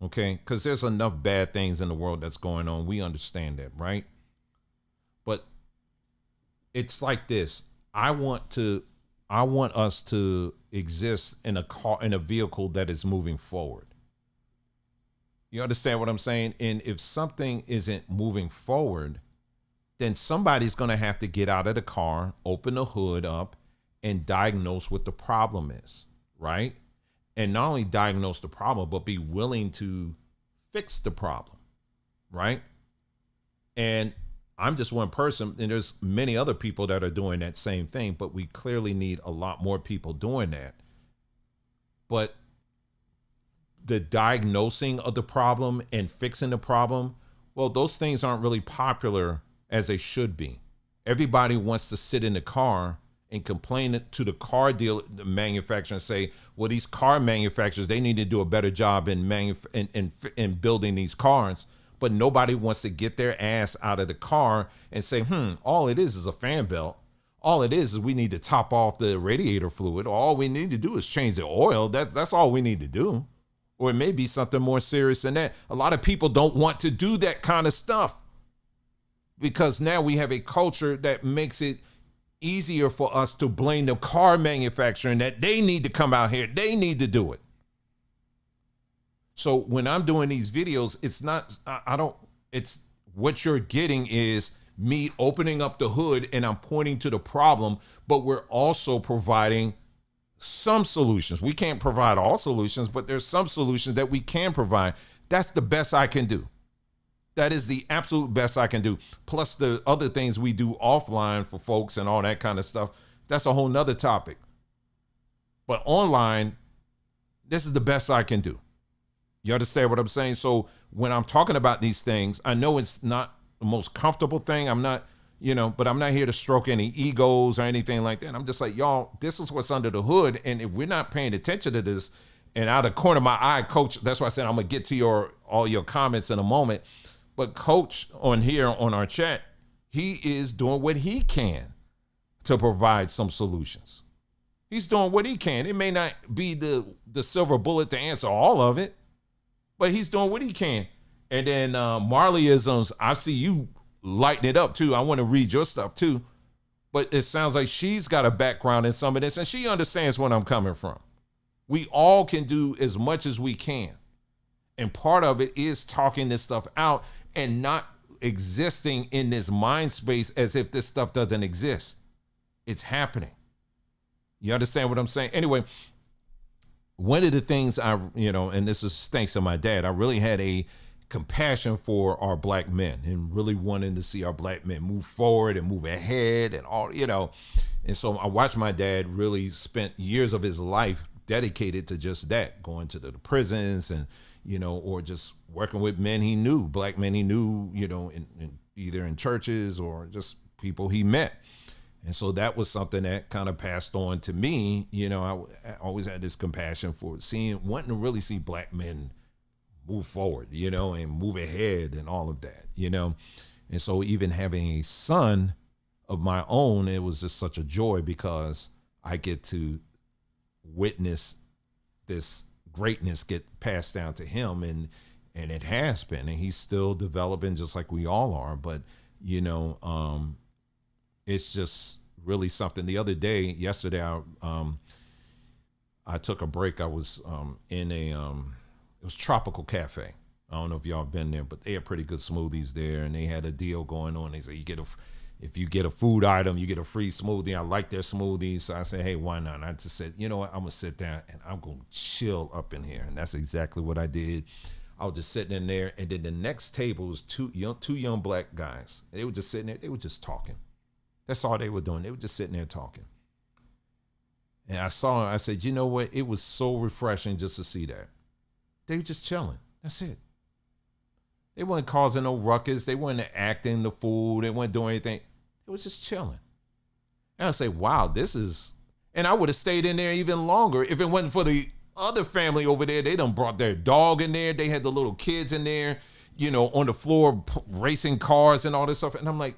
Okay, because there's enough bad things in the world that's going on. We understand that, right? But it's like this. I want us to exist in a vehicle that is moving forward. You understand what I'm saying? And if something isn't moving forward, then somebody's going to have to get out of the car, open the hood up, and diagnose what the problem is, right? And not only diagnose the problem, but be willing to fix the problem, right? And I'm just one person, and there's many other people that are doing that same thing, but we clearly need a lot more people doing that. But the diagnosing of the problem and fixing the problem, well, those things aren't really popular as they should be. Everybody wants to sit in the car and complain to the car dealer, the manufacturer, and say, well, these car manufacturers, they need to do a better job in building these cars. But nobody wants to get their ass out of the car and say, all it is a fan belt. All it is we need to top off the radiator fluid. All we need to do is change the oil. That's all we need to do. Or it may be something more serious than that. A lot of people don't want to do that kind of stuff because now we have a culture that makes it easier for us to blame the car manufacturer and that they need to come out here. They need to do it. So when I'm doing these videos, it's not, it's what you're getting is me opening up the hood and I'm pointing to the problem, but we're also providing some solutions. We can't provide all solutions, but there's some solutions that we can provide. That's the best I can do. That is the absolute best I can do. Plus the other things we do offline for folks and all that kind of stuff. That's a whole nother topic. But online, this is the best I can do. You understand what I'm saying? So when I'm talking about these things, I know it's not the most comfortable thing. I'm not, but I'm not here to stroke any egos or anything like that. I'm just like, y'all, this is what's under the hood. And if we're not paying attention to this, and out of the corner of my eye, Coach, that's why I said I'm going to get to all your comments in a moment. But Coach on here on our chat, he is doing what he can to provide some solutions. He's doing what he can. It may not be the silver bullet to answer all of it, but he's doing what he can. And then Marleyisms, I see you lighten it up too. I want to read your stuff too. But it sounds like she's got a background in some of this and she understands where I'm coming from. We all can do as much as we can. And part of it is talking this stuff out and not existing in this mind space as if this stuff doesn't exist. It's happening. You understand what I'm saying? Anyway, one of the things and this is thanks to my dad, I really had a compassion for our black men and really wanting to see our black men move forward and move ahead and all, And so I watched my dad really spent years of his life dedicated to just that, going to the prisons and, or just working with men he knew, black men he knew, in either in churches or just people he met. And so that was something that kind of passed on to me. I always had this compassion for wanting to really see black men move forward, and move ahead and all of that, And so even having a son of my own, it was just such a joy because I get to witness this greatness get passed down to him, and it has been, and he's still developing just like we all are. But it's just really something. The other day, yesterday, I took a break. I was in it was Tropical Cafe. I don't know if y'all been there, but they had pretty good smoothies there, and they had a deal going on. They said if you get a food item, you get a free smoothie. I like their smoothies. So I said, hey, why not? And I just said, you know what? I'm going to sit down and I'm going to chill up in here. And that's exactly what I did. I was just sitting in there. And then the next table was two young black guys. They were just sitting there. They were just talking. That's all they were doing. They were just sitting there talking. And I said, you know what? It was so refreshing just to see that. They were just chilling. That's it. They weren't causing no ruckus. They weren't acting the fool. They weren't doing anything. It was just chilling. And I say, wow, and I would have stayed in there even longer if it wasn't for the other family over there. They done brought their dog in there. They had the little kids in there, on the floor racing cars and all this stuff. And I'm like,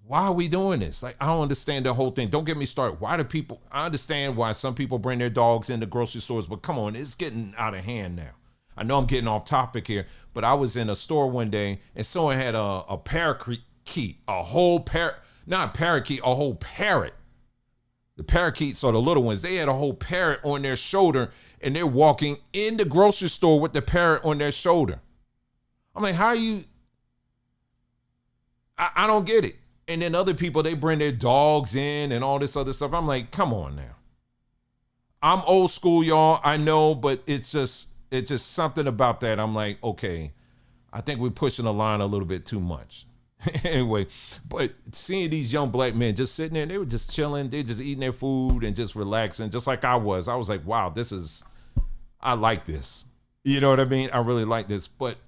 why are we doing this? Like, I don't understand the whole thing. Don't get me started. I understand why some people bring their dogs into grocery stores, but come on, it's getting out of hand now. I know I'm getting off topic here, but I was in a store one day and someone had a parakeet, a whole parrot. The parakeets are the little ones. They had a whole parrot on their shoulder and they're walking in the grocery store with the parrot on their shoulder. I'm like, how are you? I don't get it. And then other people, they bring their dogs in and all this other stuff. I'm like, come on now. I'm old school, y'all. I know, but it's just something about that. I'm like, okay, I think we're pushing the line a little bit too much. Anyway, but seeing these young black men just sitting there, they were just chilling. They just eating their food and just relaxing, just like I was. I was like, wow, I like this. You know what I mean? I really like this. But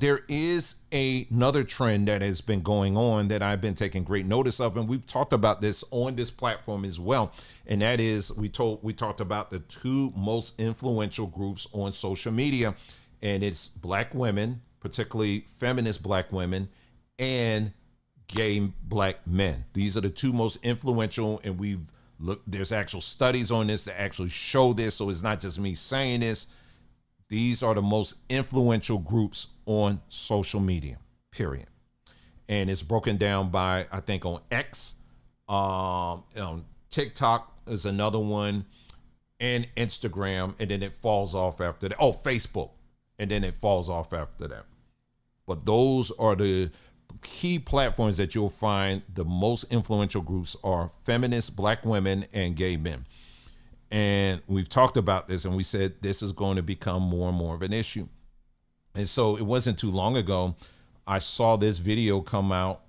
there is another trend that has been going on that I've been taking great notice of, and we've talked about this on this platform as well. And that is, we talked about the two most influential groups on social media, and it's black women, particularly feminist black women, and gay black men. These are the two most influential, and we've Look, there's actual studies on this that actually show this. So it's not just me saying this. These are the most influential groups on social media, period. And it's broken down by, I think, on X, on TikTok is another one, and Instagram, and then it falls off after that. Oh, Facebook, and then it falls off after that. But those are the key platforms that you'll find the most influential groups are feminists, black women, and gay men. And we've talked about this, and we said this is going to become more and more of an issue. And so it wasn't too long ago, I saw this video come out.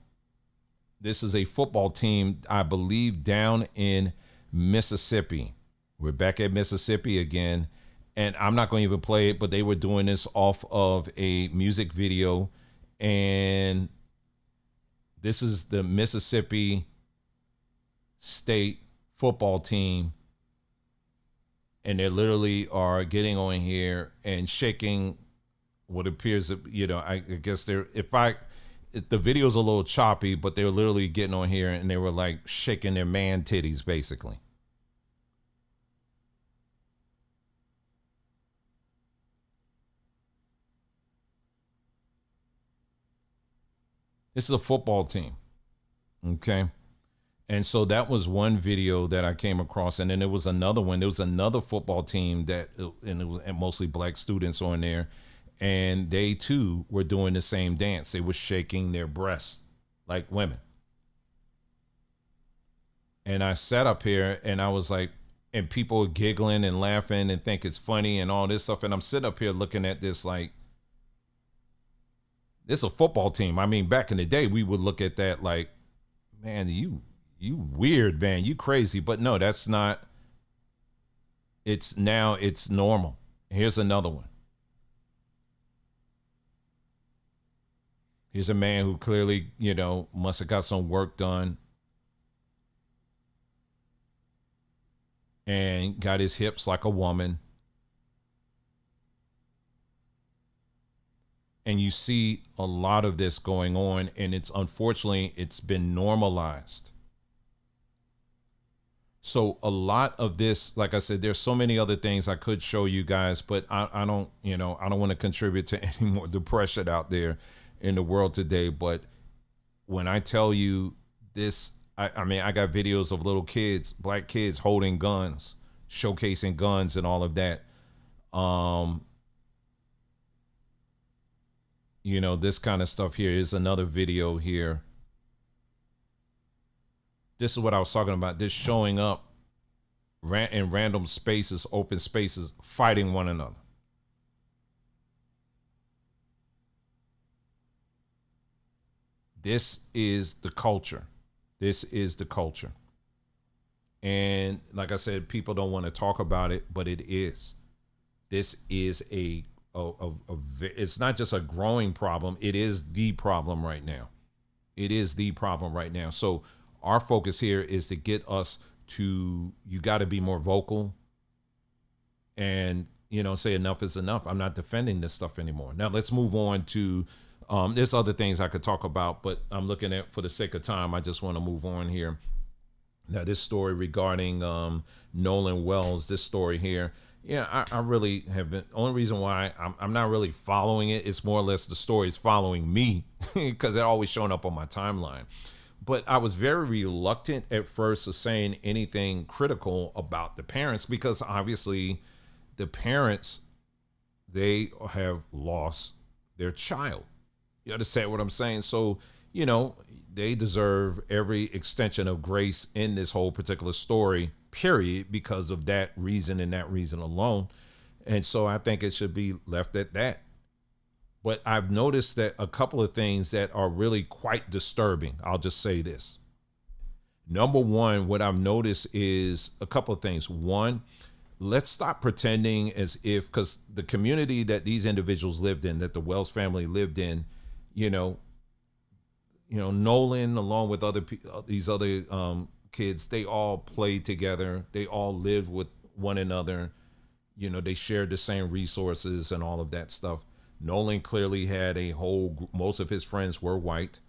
This is a football team, I believe, down in Mississippi. We're back at Mississippi again. And I'm not going to even play it, but they were doing this off of a music video. And this is the Mississippi State football team. And they literally are getting on here and shaking what appears to, I guess the video's a little choppy, but they were literally getting on here and they were like shaking their man titties, basically. This is a football team. Okay. And so that was one video that I came across. And then there was another one. There was another football team and it was mostly black students on there. And they too were doing the same dance. They were shaking their breasts like women. And I sat up here and I was like, and people were giggling and laughing and think it's funny and all this stuff. And I'm sitting up here looking at this like, this is a football team. I mean, back in the day, we would look at that like, man, you weird, man, you crazy. But no, that's not. It's normal. Here's another one. Here's a man who clearly, must have got some work done and got his hips like a woman. And you see a lot of this going on, and unfortunately, it's been normalized. So a lot of this, like I said, there's so many other things I could show you guys, but I don't want to contribute to any more depression out there in the world today. But when I tell you this, I mean, I got videos of little kids, black kids holding guns, showcasing guns and all of that. This kind of stuff here is another video here. This is what I was talking about. This showing up in random spaces, open spaces, fighting one another. This is the culture. This is the culture. And like I said, people don't want to talk about it, but it is. This is it's not just a growing problem. It is the problem right now. It is the problem right now. So our focus here is to get us to, you got to be more vocal and, say enough is enough. I'm not defending this stuff anymore. Now let's move on to, there's other things I could talk about, but I'm looking at, for the sake of time, I just want to move on here. Now this story regarding Nolan Wells, this story here, I really have been, only reason why I'm not really following it, it's more or less the story is following me because it always showing up on my timeline. But I was very reluctant at first of saying anything critical about the parents because obviously the parents, they have lost their child. You understand what I'm saying? So, they deserve every extension of grace in this whole particular story, period, because of that reason and that reason alone. And so I think it should be left at that. But I've noticed that a couple of things that are really quite disturbing. I'll just say this. Number one, what I've noticed is a couple of things. One, let's stop pretending as if, because the community that these individuals lived in, that the Wells family lived in, Nolan, along with these other kids, they all played together. They all lived with one another. They shared the same resources and all of that stuff. Nolan clearly had most of his friends were white.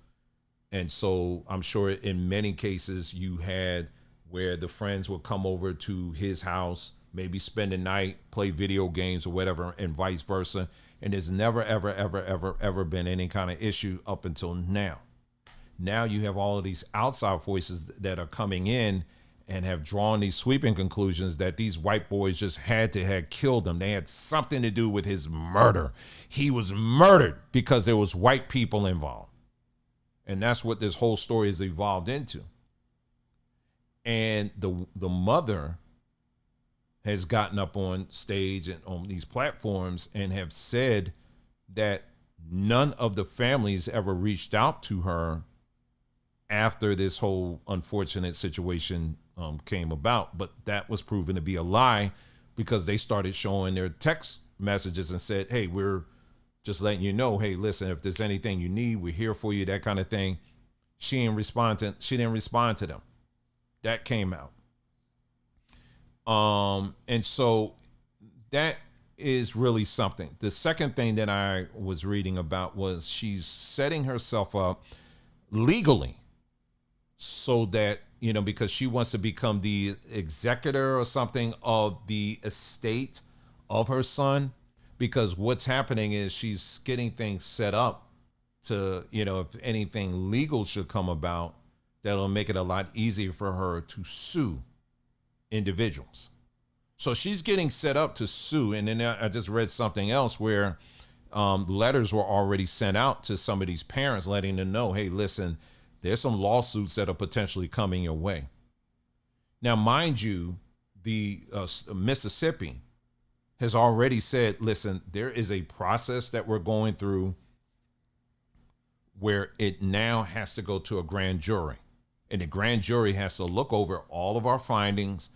And so I'm sure in many cases you had where the friends would come over to his house, maybe spend the night, play video games or whatever, and vice versa. And there's never, ever, ever, ever, ever been any kind of issue up until now. Now you have all of these outside voices that are coming in and have drawn these sweeping conclusions that these white boys just had to have killed him. They had something to do with his murder. He was murdered because there was white people involved. And that's what this whole story has evolved into. And the mother has gotten up on stage and on these platforms and have said that none of the families ever reached out to her after this whole unfortunate situation came about. But that was proven to be a lie, because they started showing their text messages and said, hey, we're just letting you know, hey, listen, if there's anything you need, we're here for you, that kind of thing. She didn't respond to them. That came out. And so that is really something. The second thing that I was reading about was she's setting herself up legally so that, you know, because she wants to become the executor or something of the estate of her son, because what's happening is she's getting things set up to, you know, if anything legal should come about, that'll make it a lot easier for her to sue individuals. So she's getting set up to sue. And then I just read something else where letters were already sent out to some of these parents letting them know, hey, listen, there's some lawsuits that are potentially coming your way. Now, mind you, the Mississippi has already said, listen, there is a process that we're going through where it now has to go to a grand jury. And the grand jury has to look over all of our findings.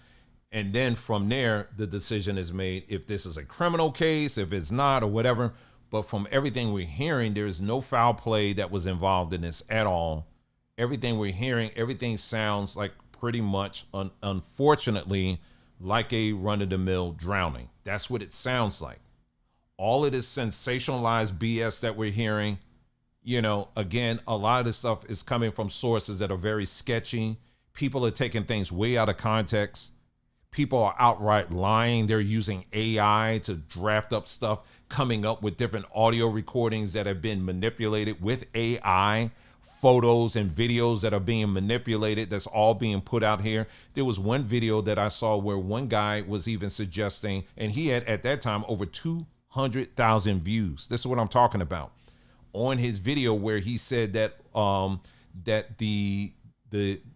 And then from there, the decision is made if this is a criminal case, if it's not, or whatever. But from everything we're hearing, there is no foul play that was involved in this at all. Everything we're hearing, everything sounds like pretty much, unfortunately, like a run-of-the-mill drowning. That's what it sounds like. All of this sensationalized BS that we're hearing, you know, again, a lot of this stuff is coming from sources that are very sketchy. People are taking things way out of context. People are outright lying. They're using AI to draft up stuff, coming up with different audio recordings that have been manipulated with AI, photos and videos that are being manipulated. That's all being put out here. There was one video that I saw where one guy was even suggesting, and he had at that time over 200,000 views. This is what I'm talking about. On his video where he said that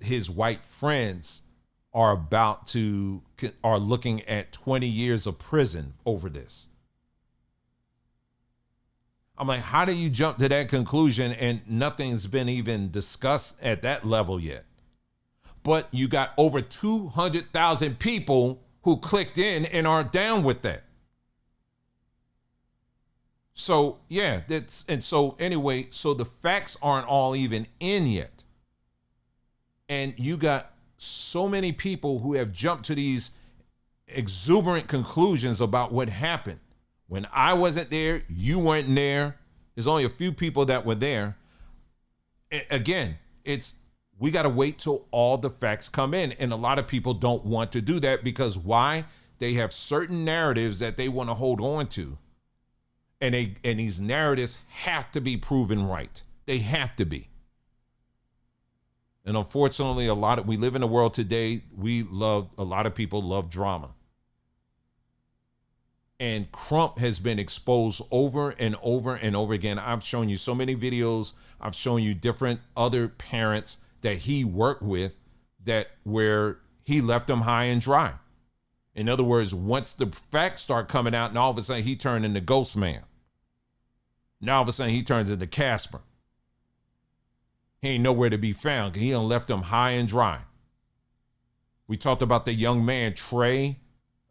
his white friends are looking at 20 years of prison over this. I'm like, how do you jump to that conclusion and nothing's been even discussed at that level yet? But you got over 200,000 people who clicked in and are down with that. So yeah, so the facts aren't all even in yet. And you got so many people who have jumped to these exuberant conclusions about what happened. When I wasn't there, you weren't there. There's only a few people that were there. Again, we got to wait till all the facts come in. And a lot of people don't want to do that because why? They have certain narratives that they want to hold on to. And these narratives have to be proven right. They have to be. And unfortunately, we live in a world today, a lot of people love drama. And Crump has been exposed over and over and over again. I've shown you so many videos. I've shown you different other parents that he worked with where he left them high and dry. In other words, once the facts start coming out and all of a sudden he turned into Ghost Man. Now all of a sudden he turns into Casper. He ain't nowhere to be found. He done left them high and dry. We talked about the young man, Trey,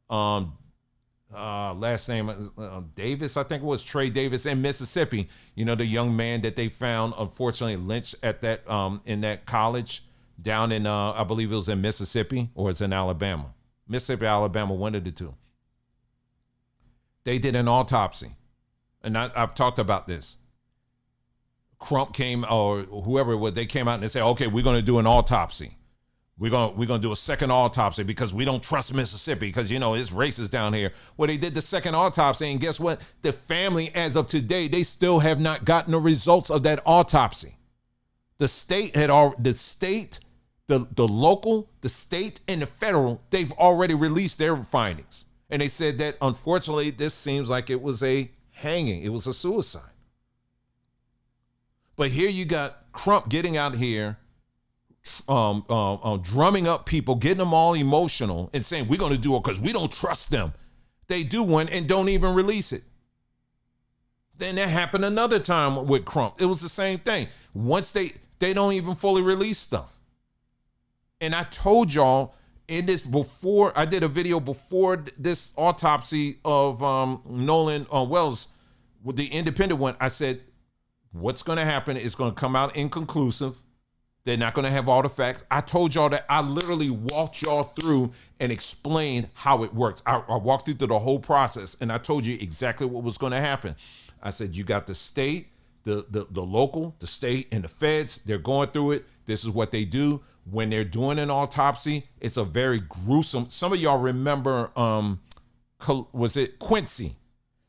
last name Davis, I think it was Trey Davis in Mississippi. You know, the young man that they found, unfortunately, lynched at that in that college down in I believe it was in Mississippi or it's in Alabama. Mississippi, Alabama, one of the two. They did an autopsy. And I've talked about this. Crump came, or whoever it was, they came out and they said, okay, we're going to do an autopsy. We're gonna do a second autopsy because we don't trust Mississippi because, you know, it's racist down here. Well, they did the second autopsy, and guess what? The family, as of today, they still have not gotten the results of that autopsy. The state had the local, the state, and the federal, they've already released their findings. And they said that, unfortunately, this seems like it was a hanging. It was a suicide. But here you got Crump getting out here, drumming up people, getting them all emotional and saying, we're going to do it because we don't trust them. They do one and don't even release it. Then that happened another time with Crump. It was the same thing. Once they don't even fully release stuff. And I told y'all in this before, I did a video before this autopsy of Nolan Wells with the independent one. I said, what's going to happen is going to come out inconclusive. They're not going to have all the facts. I told y'all that. I literally walked y'all through and explained how it works. I walked you through the whole process, and I told you exactly what was going to happen. I said, you got the state, the local, the state, and the feds. They're going through it. This is what they do. When they're doing an autopsy, it's a very gruesome. Some of y'all remember, was it Quincy?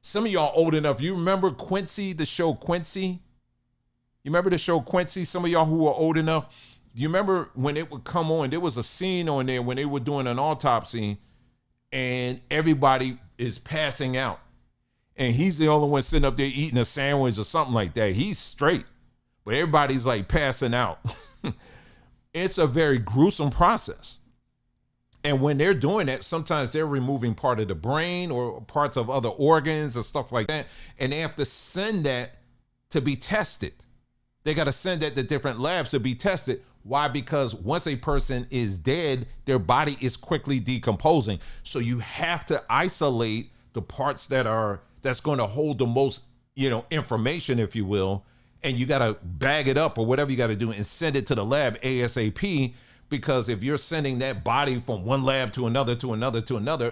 Some of y'all old enough. You remember Quincy, the show Quincy? You remember the show Quincy? Some of y'all who are old enough. You remember when it would come on, there was a scene on there when they were doing an autopsy and everybody is passing out. And he's the only one sitting up there eating a sandwich or something like that. He's straight, but everybody's like passing out. It's a very gruesome process. And when they're doing that, sometimes they're removing part of the brain or parts of other organs and stuff like that. And they have to send that to be tested. They got to send that to different labs to be tested. Why? Because once a person is dead, their body is quickly decomposing. So you have to isolate the parts that's going to hold the most, information, if you will. And you got to bag it up or whatever you got to do and send it to the lab ASAP. Because if you're sending that body from one lab to another,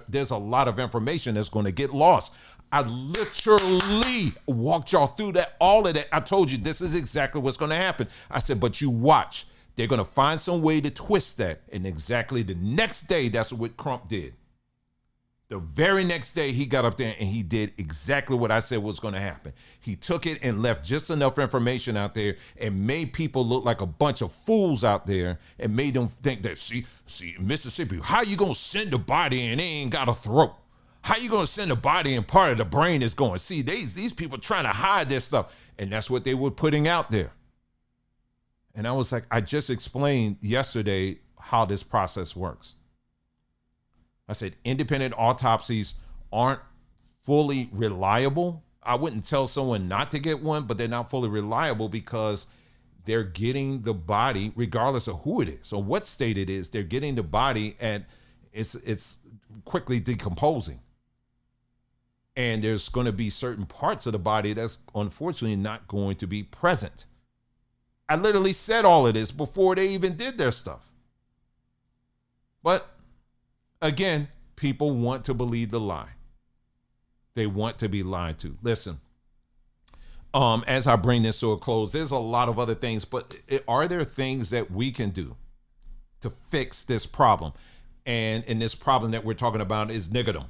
there's a lot of information that's going to get lost. I literally walked y'all through all of that. I told you this is exactly what's going to happen. I said, but you watch. They're going to find some way to twist that. And exactly the next day, that's what Crump did. The very next day, he got up there and he did exactly what I said was going to happen. He took it and left just enough information out there and made people look like a bunch of fools out there and made them think that, see, Mississippi, how you going to send a body and they ain't got a throat? How you going to send a body and part of the brain is going? See, these people trying to hide this stuff. And that's what they were putting out there. And I was like, I just explained yesterday how this process works. I said, independent autopsies aren't fully reliable. I wouldn't tell someone not to get one, but they're not fully reliable because they're getting the body, regardless of who it is or what state it is, they're getting the body and it's quickly decomposing. And there's going to be certain parts of the body that's unfortunately not going to be present. I literally said all of this before they even did their stuff. But again, people want to believe the lie. They want to be lied to. Listen, as I bring this to a close, there's a lot of other things, but are there things that we can do to fix this problem? And this problem that we're talking about is niggerdom.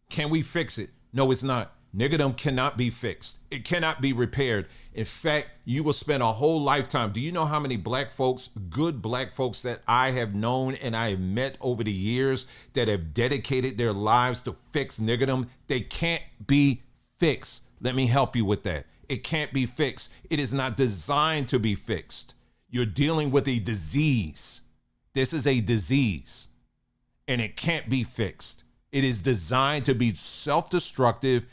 Can we fix it? No, it's not. Niggerdom cannot be fixed. It cannot be repaired. In fact, you will spend a whole lifetime. Do you know how many black folks, good black folks that I have known and I have met over the years that have dedicated their lives to fix niggerdom? They can't be fixed. Let me help you with that. It can't be fixed. It is not designed to be fixed. You're dealing with a disease. This is a disease, and it can't be fixed. It is designed to be self-destructive,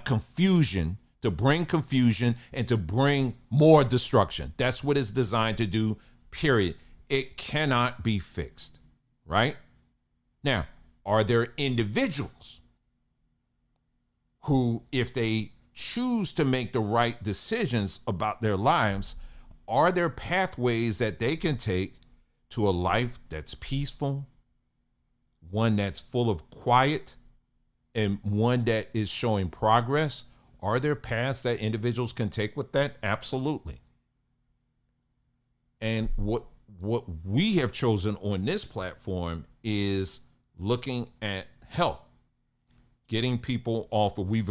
confusion, to bring confusion and to bring more destruction. That's what it's designed to do, period. It cannot be fixed, right? Now, are there individuals who, if they choose to make the right decisions about their lives, are there pathways that they can take to a life that's peaceful, one that's full of quiet, and one that is showing progress? Are there paths that individuals can take with that? Absolutely. And what what we have chosen on this platform is looking at health, getting people off of, we've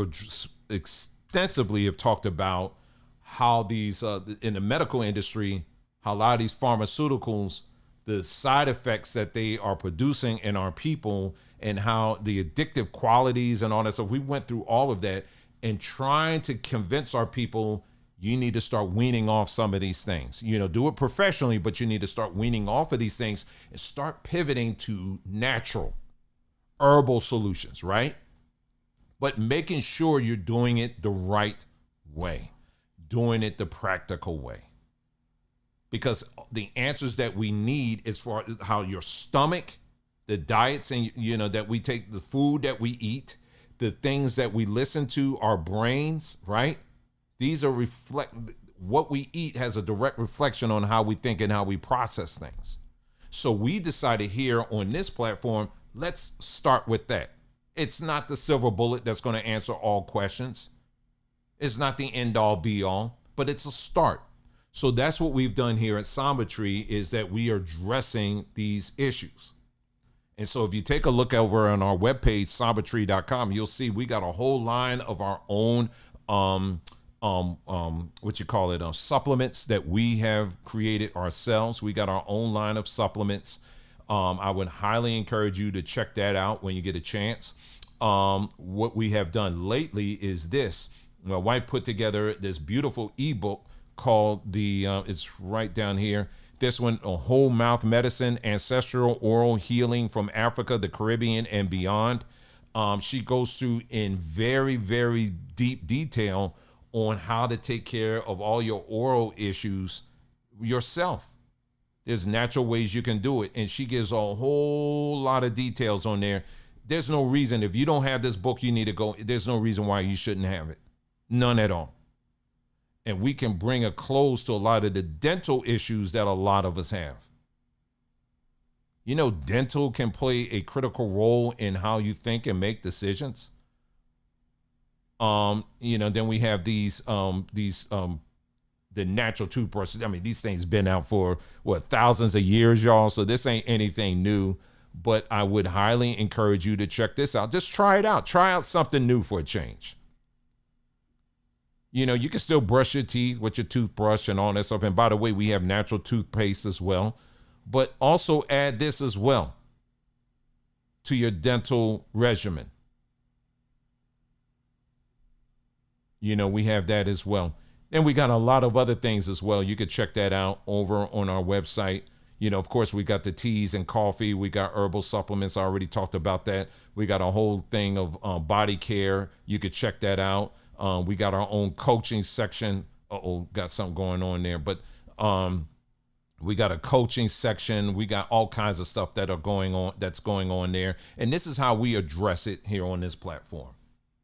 extensively have talked about how these, in the medical industry, how a lot of these pharmaceuticals, the side effects that they are producing in our people and how the addictive qualities and all that stuff. We went through all of that and trying to convince our people, you need to start weaning off some of these things. You know, do it professionally, but you need to start weaning off of these things and start pivoting to natural, herbal solutions, right? But making sure you're doing it the right way, doing it the practical way. Because the answers that we need as far as how your stomach, the diets and, you know, that we take, the food that we eat, the things that we listen to, our brains, right? These are what we eat has a direct reflection on how we think and how we process things. So we decided here on this platform, let's start with that. It's not the silver bullet that's going to answer all questions. It's not the end all be all, but it's a start. So that's what we've done here at Samba Tree, is that we are addressing these issues. And so if you take a look over on our webpage, sambatree.com, you'll see we got a whole line of our own supplements that we have created ourselves. We got our own line of supplements. I would highly encourage you to check that out when you get a chance. What we have done lately is this. My wife put together this beautiful ebook called it's right down here. This one, a whole mouth medicine, ancestral oral healing from Africa, the Caribbean, and beyond. She goes through in very, very deep detail on how to take care of all your oral issues yourself. There's natural ways you can do it. And she gives a whole lot of details on there. There's no reason, if you don't have this book, you need to go. There's no reason why you shouldn't have it. None at all. And we can bring a close to a lot of the dental issues that a lot of us have. You know, dental can play a critical role in how you think and make decisions. You know, then we have the natural toothbrushes. I mean, these things been out for thousands of years, y'all. So this ain't anything new, but I would highly encourage you to check this out. Just try it out. Try out something new for a change. You know, you can still brush your teeth with your toothbrush and all that stuff. And by the way, we have natural toothpaste as well, but also add this as well to your dental regimen. You know, we have that as well. And we got a lot of other things as well. You could check that out over on our website. You know, of course, we got the teas and coffee. We got herbal supplements. I already talked about that. We got a whole thing of body care. You could check that out. We got our own coaching section. Got something going on there. But we got a coaching section. We got all kinds of stuff that's going on there. And this is how we address it here on this platform.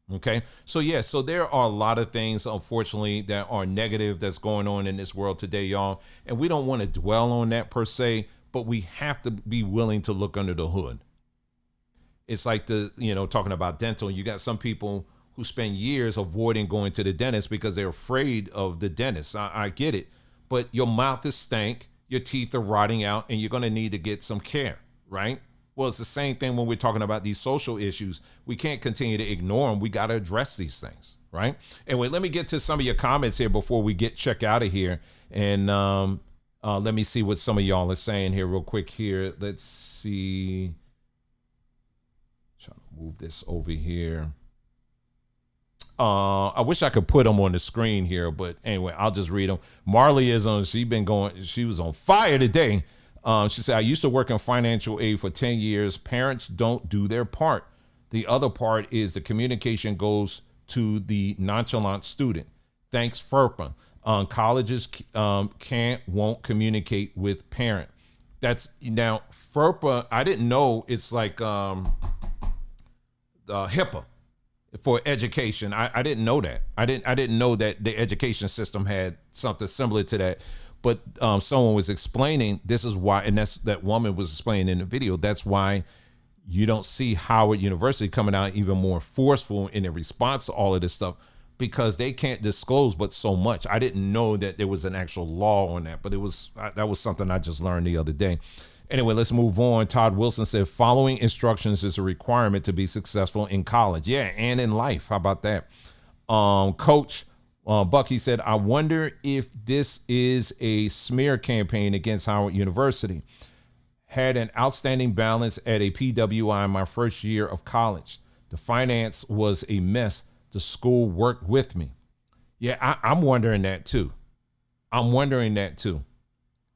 Okay. So yeah, so there are a lot of things, unfortunately, that are negative that's going on in this world today, y'all. And we don't want to dwell on that per se, but we have to be willing to look under the hood. It's like talking about dental. You got some people who spend years avoiding going to the dentist because they're afraid of the dentist. I get it, but your mouth is stank, your teeth are rotting out, and you're going to need to get some care, right? Well, it's the same thing when we're talking about these social issues. We can't continue to ignore them. We got to address these things, right? Anyway, let me get to some of your comments here before we check out of here. And let me see what some of y'all are saying here real quick here. Let's see. Trying to move this over here. I wish I could put them on the screen here, but anyway, I'll just read them. Marley she was on fire today. She said, I used to work in financial aid for 10 years. Parents don't do their part. The other part is the communication goes to the nonchalant student. Thanks, FERPA. Colleges won't communicate with parent. That's now FERPA. I didn't know it's like HIPAA for education. I didn't know that. I didn't know that the education system had something similar to that. But someone was explaining this is why, and that woman was explaining in the video, that's why you don't see Howard University coming out even more forceful in their response to all of this stuff, because they can't disclose but so much. I didn't know that there was an actual law on that, but that was something I just learned the other day. Anyway, let's move on. Todd Wilson said, following instructions is a requirement to be successful in college. Yeah, and in life. How about that? Coach Bucky said, I wonder if this is a smear campaign against Howard University. Had an outstanding balance at a PWI my first year of college. The finance was a mess. The school worked with me. Yeah, I'm wondering that too.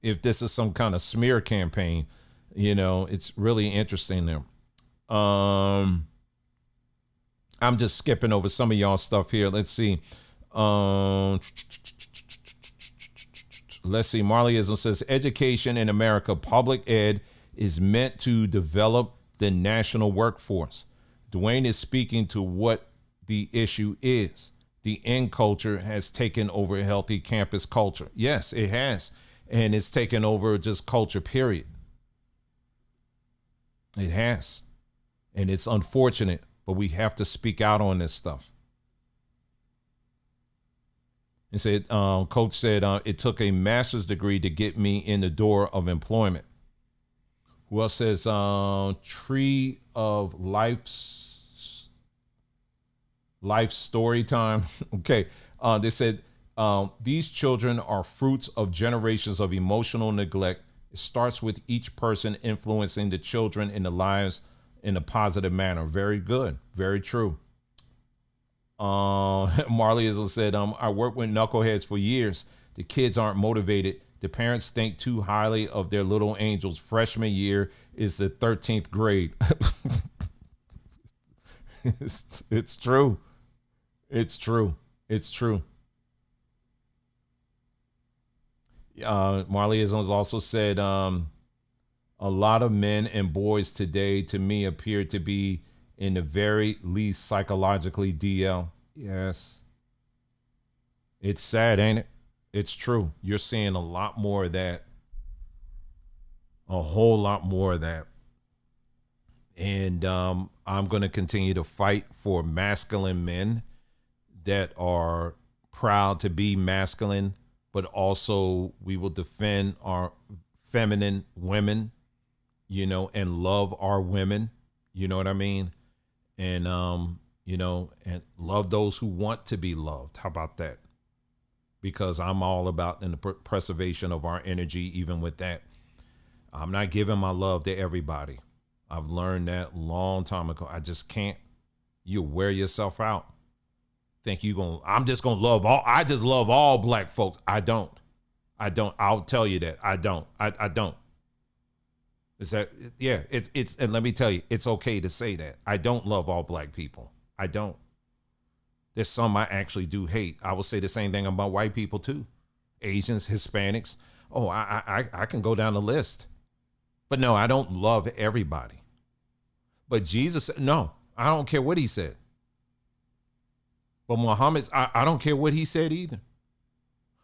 If this is some kind of smear campaign, it's really interesting there. I'm just skipping over some of y'all stuff here. Let's see. Marleyism says, education in America, public ed, is meant to develop the national workforce. Dwayne is speaking to what the issue is. The end culture has taken over a healthy campus culture. Yes, it has. And it's taken over just culture, period. It has. And it's unfortunate, but we have to speak out on this stuff. It said, Coach said, it took a master's degree to get me in the door of employment. Who else says, Tree of Life story time? Okay. They said, these children are fruits of generations of emotional neglect. It starts with each person influencing the children in the lives in a positive manner. Very good. Very true. Marley said, I worked with knuckleheads for years. The kids aren't motivated. The parents think too highly of their little angels. Freshman year is the 13th grade. It's true. It's true. It's true. Marley has also said, a lot of men and boys today, to me, appear to be in the very least psychologically DL. Yes. It's sad, ain't it? It's true. You're seeing a lot more of that. A whole lot more of that. And I'm going to continue to fight for masculine men that are proud to be masculine, but also we will defend our feminine women, and love our women. You know what I mean? And, and love those who want to be loved. How about that? Because I'm all about in the preservation of our energy, even with that. I'm not giving my love to everybody. I've learned that a long time ago. I just can't. You wear yourself out. Think I'm just going to love all. I just love all black folks. I don't. I'll tell you that. I don't. I don't. Is that, yeah, it's, and let me tell you, it's okay to say that. I don't love all black people. I don't. There's some I actually do hate. I will say the same thing about white people too. Asians, Hispanics. Oh, I can go down the list. But no, I don't love everybody. But Jesus, no, I don't care what he said. But Muhammad, I don't care what he said either.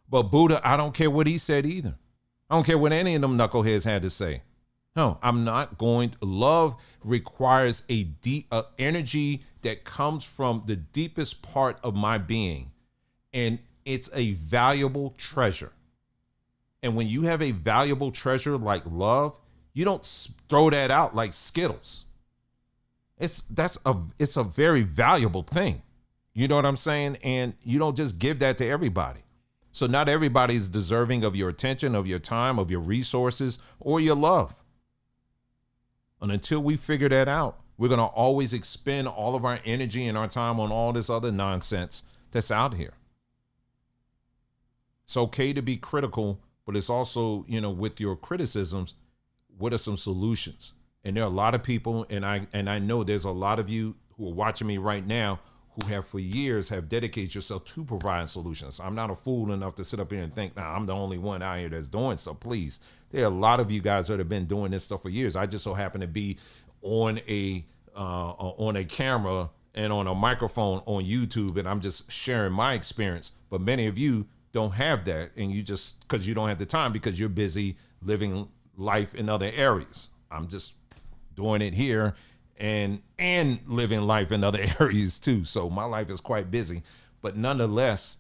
But Buddha, I don't care what he said either. I don't care what any of them knuckleheads had to say. No, I'm not going to. Love requires a deep energy that comes from the deepest part of my being. And it's a valuable treasure. And when you have a valuable treasure like love, you don't throw that out like Skittles. It's a very valuable thing. You know what I'm saying? And you don't just give that to everybody. So not everybody is deserving of your attention, of your time, of your resources, or your love. And until we figure that out, we're going to always expend all of our energy and our time on all this other nonsense that's out here. It's okay to be critical, but it's also, with your criticisms, what are some solutions? And there are a lot of people, and I know there's a lot of you who are watching me right now who have for years have dedicated yourself to providing solutions. I'm not a fool enough to sit up here and think, I'm the only one out here that's doing so. Please, there are a lot of you guys that have been doing this stuff for years. I just so happen to be on a camera and on a microphone on YouTube, and I'm just sharing my experience. But many of you don't have that, and you just, because you don't have the time, because you're busy living life in other areas. I'm just doing it here and living life in other areas too. So my life is quite busy, But nonetheless,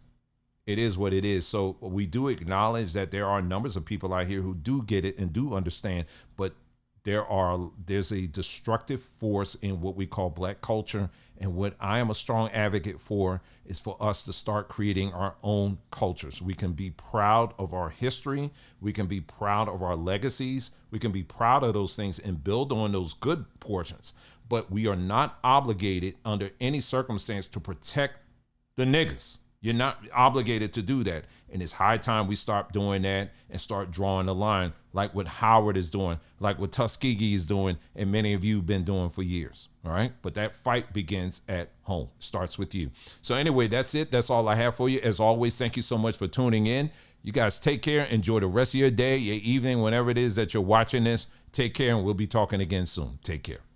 it is what it is. So we do acknowledge that there are numbers of people out here who do get it and do understand, but there's a destructive force in what we call Black culture. And what I am a strong advocate for is for us to start creating our own cultures. We can be proud of our history. We can be proud of our legacies. We can be proud of those things and build on those good portions. But we are not obligated under any circumstance to protect the niggas. You're not obligated to do that. And it's high time we start doing that and start drawing the line, like what Howard is doing, like what Tuskegee is doing, and many of you have been doing for years. All right. But that fight begins at home. It starts with you. So anyway, that's it. That's all I have for you. As always, thank you so much for tuning in. You guys take care. Enjoy the rest of your day, your evening, whenever it is that you're watching this. Take care, and we'll be talking again soon. Take care.